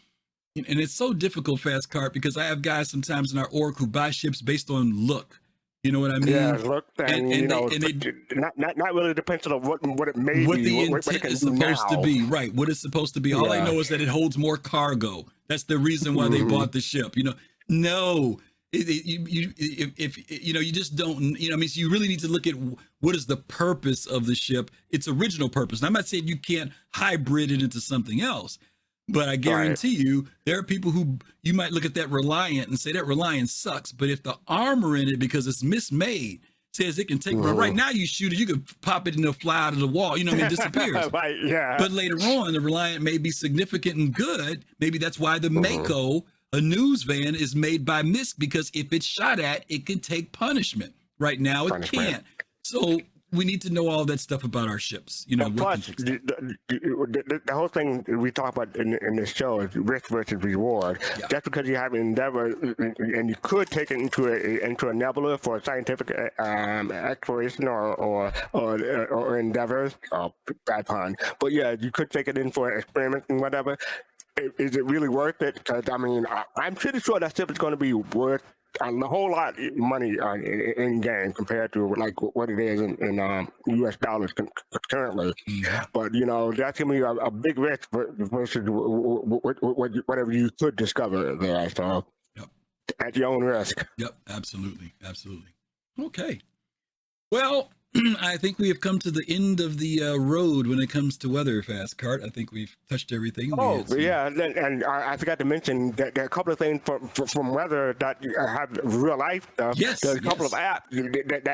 and it's so difficult, Fastcart, because I have guys sometimes in our org who buy ships based on look. You know what I mean? Yeah, look, and not really depends on what it may what be, the what intent it is supposed to be, right? What it's supposed to be. All I know is that it holds more cargo. That's the reason why they bought the ship. No, you just don't. So you really need to look at what is the purpose of the ship, its original purpose. And I'm not saying you can't hybrid it into something else. But I guarantee you, there are people who you might look at that Reliant and say that Reliant sucks. But if the armor in it, because it's mismade, says it can take right now, you shoot it, you could pop it and it'll fly out of the wall. It disappears. Right, yeah. But later on, the Reliant may be significant and good. Maybe that's why the Mako, a news van, is made by MISC, because if it's shot at, it can take punishment. Right now, it can't. So we need to know all that stuff about our ships. Plus, the whole thing we talk about in this show is risk versus reward. Yeah. Just because you have an endeavor, and you could take it into a nebula for scientific exploration or endeavors. Oh, bad pun. But yeah, you could take it in for experiments and whatever. Is it really worth it? Because I'm pretty sure that ship is going to be worth a whole lot of money in game compared to like what it is in U.S. dollars currently. But that's gonna be a big risk versus whatever you could discover there. So at your own risk. Yep, absolutely. Okay. Well, I think we have come to the end of the road when it comes to weather, Fastcart. I think we've touched everything. Yeah, and I forgot to mention that there are a couple of things from weather that have real life stuff. Yes, there's a couple of apps that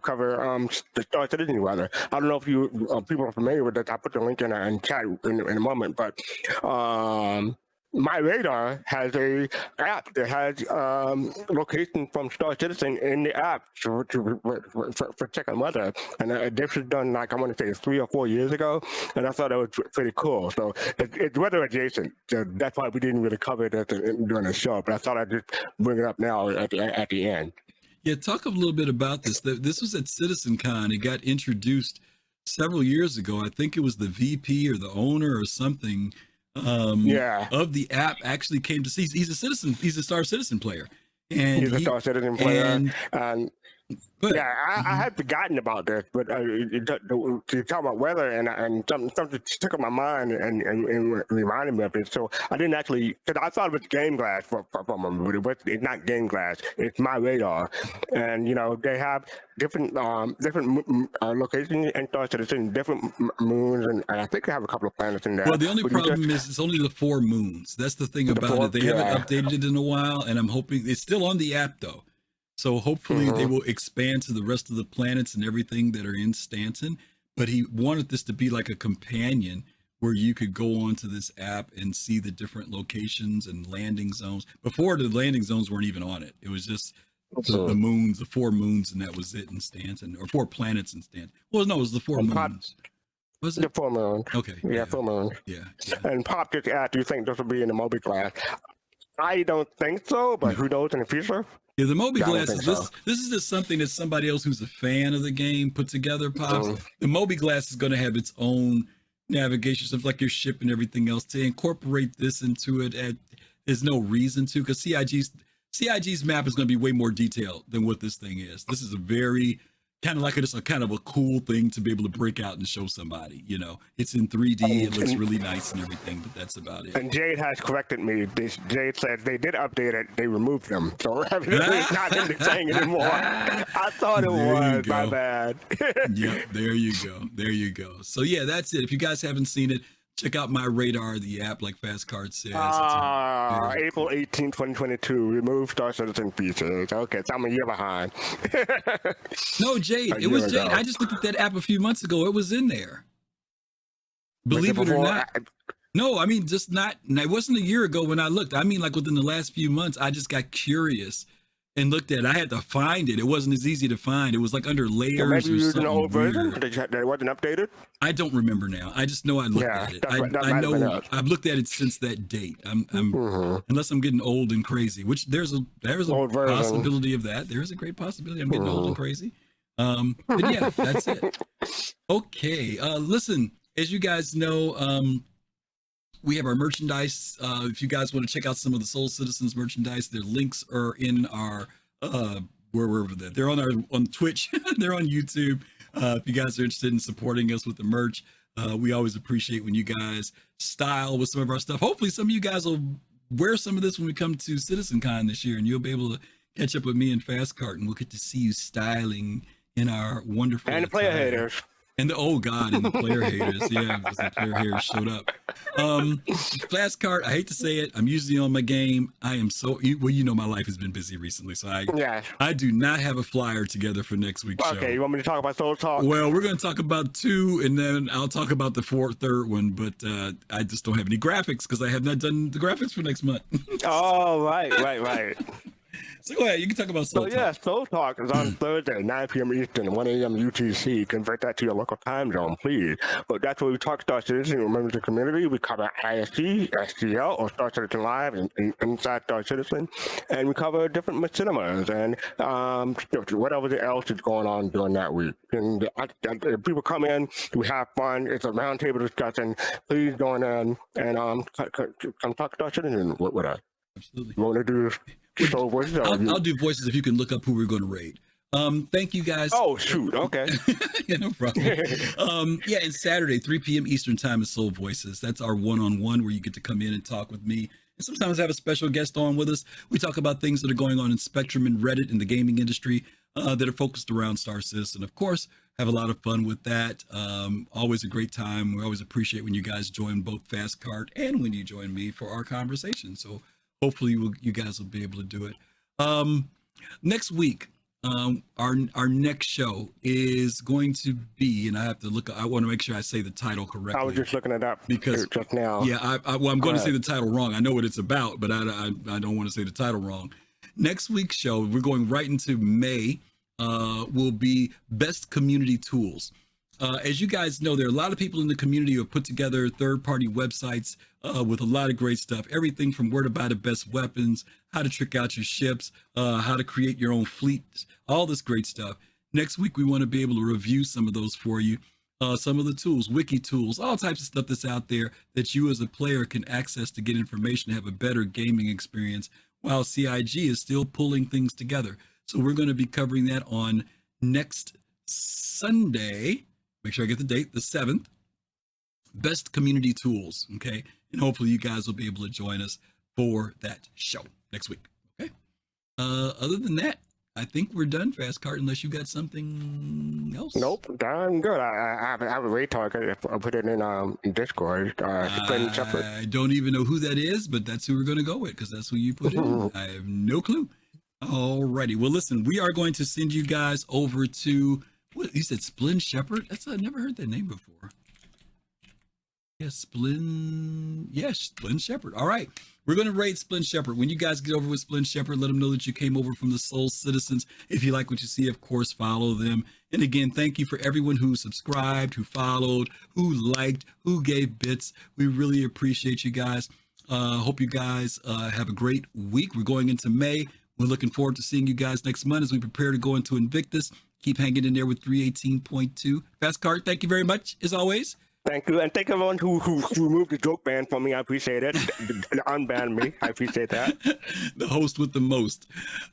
cover the Star Citizen weather. I don't know if you people are familiar with that. I'll put the link in chat in a moment, but my radar has a app that has location from Star Citizen in the app for checking weather. And this was done, like, I want to say 3 or 4 years ago, and I thought that was pretty cool. So it's weather adjacent. So that's why we didn't really cover it during the show, but I thought I'd just bring it up now at the end. Yeah, talk a little bit about this. This was at CitizenCon. It got introduced several years ago. I think it was the VP or the owner or something of the app actually came to see. He's a Star Citizen player, and he's a Star Citizen player. I had forgotten about this, but to talk about weather and something stuck in my mind and reminded me of it. So I didn't actually, because I thought it was game glass from them, but it's not game glass. It's my radar, and they have different locations in Star Citizen, different moons, and I think they have a couple of planets in there. Well, the only problem is it's only the 4 moons. That's the thing about it. They haven't updated it in a while, and I'm hoping it's still on the app though. So hopefully they will expand to the rest of the planets and everything that are in Stanton. But he wanted this to be like a companion where you could go onto this app and see the different locations and landing zones. Before, the landing zones weren't even on it. It was just the moons, the 4 moons, and that was it in Stanton, or 4 planets in Stanton. Well, no, it was the 4 moons. Was it? The 4 moons. Okay. Yeah, 4 moons. Yeah. And Pop just asked, do you think this will be in the Moby class? I don't think so, but who knows in the future? Yeah, the Moby glasses, this is just something that somebody else who's a fan of the game put together, Pops. The Moby glass is going to have its own navigation, stuff like your ship and everything else. To incorporate this into it, there's no reason to, because CIG's map is going to be way more detailed than what this thing is. This is a very kind of like a kind of a cool thing to be able to break out and show somebody. It's in 3D, it looks really nice and everything, but that's about it. And Jade has corrected me. Jade said they did update it, they removed them, so it's not going to be saying anymore. I thought it was. My bad. Yep, there you go. So yeah, that's it. If you guys haven't seen it, check out My Radar, the app, like Fastcart says. April 18, 2022, remove Star Citizen features. Okay, so I'm a year behind. No, Jade. It was Jade. I just looked at that app a few months ago. It was in there. Believe it or not. No, I mean, just not. It wasn't a year ago when I looked. I mean, like within the last few months, I just got curious and looked at it. I had to find it. It wasn't as easy to find. It was like under layers. So maybe or you used something an old version weird. that wasn't updated? I don't remember now. I just know I looked at it. I know I've looked at it since that date. Unless I'm getting old and crazy, which there's a possibility of that. There is a great possibility I'm getting old and crazy. But yeah, that's it. Okay. Listen, as you guys know, we have our merchandise. If you guys want to check out some of the Soul Citizens merchandise, their links are in our wherever they're on Twitch. They're on YouTube. If you guys are interested in supporting us with the merch, we always appreciate when you guys style with some of our stuff. Hopefully some of you guys will wear some of this when we come to CitizenCon this year, and you'll be able to catch up with me and Fastcart, and we'll get to see you styling in our wonderful and the player haters. And the and the player haters, yeah, because the player haters showed up. Fastcart, I hate to say it, I'm usually on my game. I am my life has been busy recently, so I do not have a flyer together for next week's show. Okay, you want me to talk about Soul Talk? Well, we're going to talk about 2, and then I'll talk about the third one, but I just don't have any graphics because I have not done the graphics for next month. Oh, right. So go ahead, you can talk about Soul Talk. Yeah, Soul Talk is on Thursday, 9 p.m. Eastern, 1 a.m. UTC. Convert that to your local time zone, please. But that's where we talk Star Citizen and members of the community. We cover ISC, STL, or Star Citizen Live and inside Star Citizen. And we cover different cinemas and whatever else is going on during that week. And people come in, we have fun. It's a roundtable discussion. Please join in and come talk Star Citizen with us. Absolutely. You want to do voices? I'll do voices if you can look up who we're going to raid. Thank you guys. Oh, shoot. Okay. Yeah, no problem. And Saturday, 3 p.m. Eastern time is Soul Voices. That's our one-on-one where you get to come in and talk with me. And sometimes have a special guest on with us. We talk about things that are going on in Spectrum and Reddit in the gaming industry that are focused around Star Citizen. Of course, have a lot of fun with that. Always a great time. We always appreciate when you guys join both Fastcart and when you join me for our conversation. So hopefully you guys will be able to do it. Next week, our next show is going to be, and I have to look, I want to make sure I say the title correctly. I was just looking it up because just now. Yeah, I'm going to say the title wrong. I know what it's about, but I don't want to say the title wrong. Next week's show, we're going right into May, will be Best Community Tools. As you guys know, there are a lot of people in the community who have put together third-party websites with a lot of great stuff. Everything from where to buy the best weapons, how to trick out your ships, how to create your own fleet, all this great stuff. Next week, we want to be able to review some of those for you. Some of the tools, wiki tools, all types of stuff that's out there that you as a player can access to get information, to have a better gaming experience, while CIG is still pulling things together. So we're going to be covering that on next Sunday. Make sure I get the date, the 7th. Best Community Tools, okay? And hopefully you guys will be able to join us for that show next week, okay? Other than that, I think we're done, Fastcart, unless you got something else. Nope, I'm good. I have a rate target. I'll put it in Discord. I don't even know who that is, but that's who we're going to go with because that's who you put in. I have no clue. Alrighty. Well, listen, we are going to send you guys over to... What, you said Splin Shepherd? I've never heard that name before. Yes, Splin Shepherd. All right. We're going to raid Splin Shepherd. When you guys get over with Splin Shepherd, let them know that you came over from the Soul Citizens. If you like what you see, of course, follow them. And again, thank you for everyone who subscribed, who followed, who liked, who gave bits. We really appreciate you guys. Hope you guys have a great week. We're going into May. We're looking forward to seeing you guys next month as we prepare to go into Invictus. Keep hanging in there with 318.2. Fastcart, thank you very much, as always. Thank you. And thank everyone who removed the joke ban from me. I appreciate it. Unbanned me. I appreciate that. The host with the most.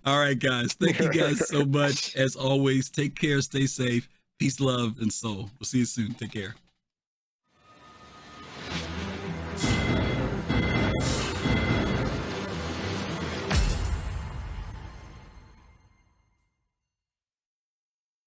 All right, guys. Thank you guys so much. As always, take care, stay safe. Peace, love, and soul. We'll see you soon. Take care.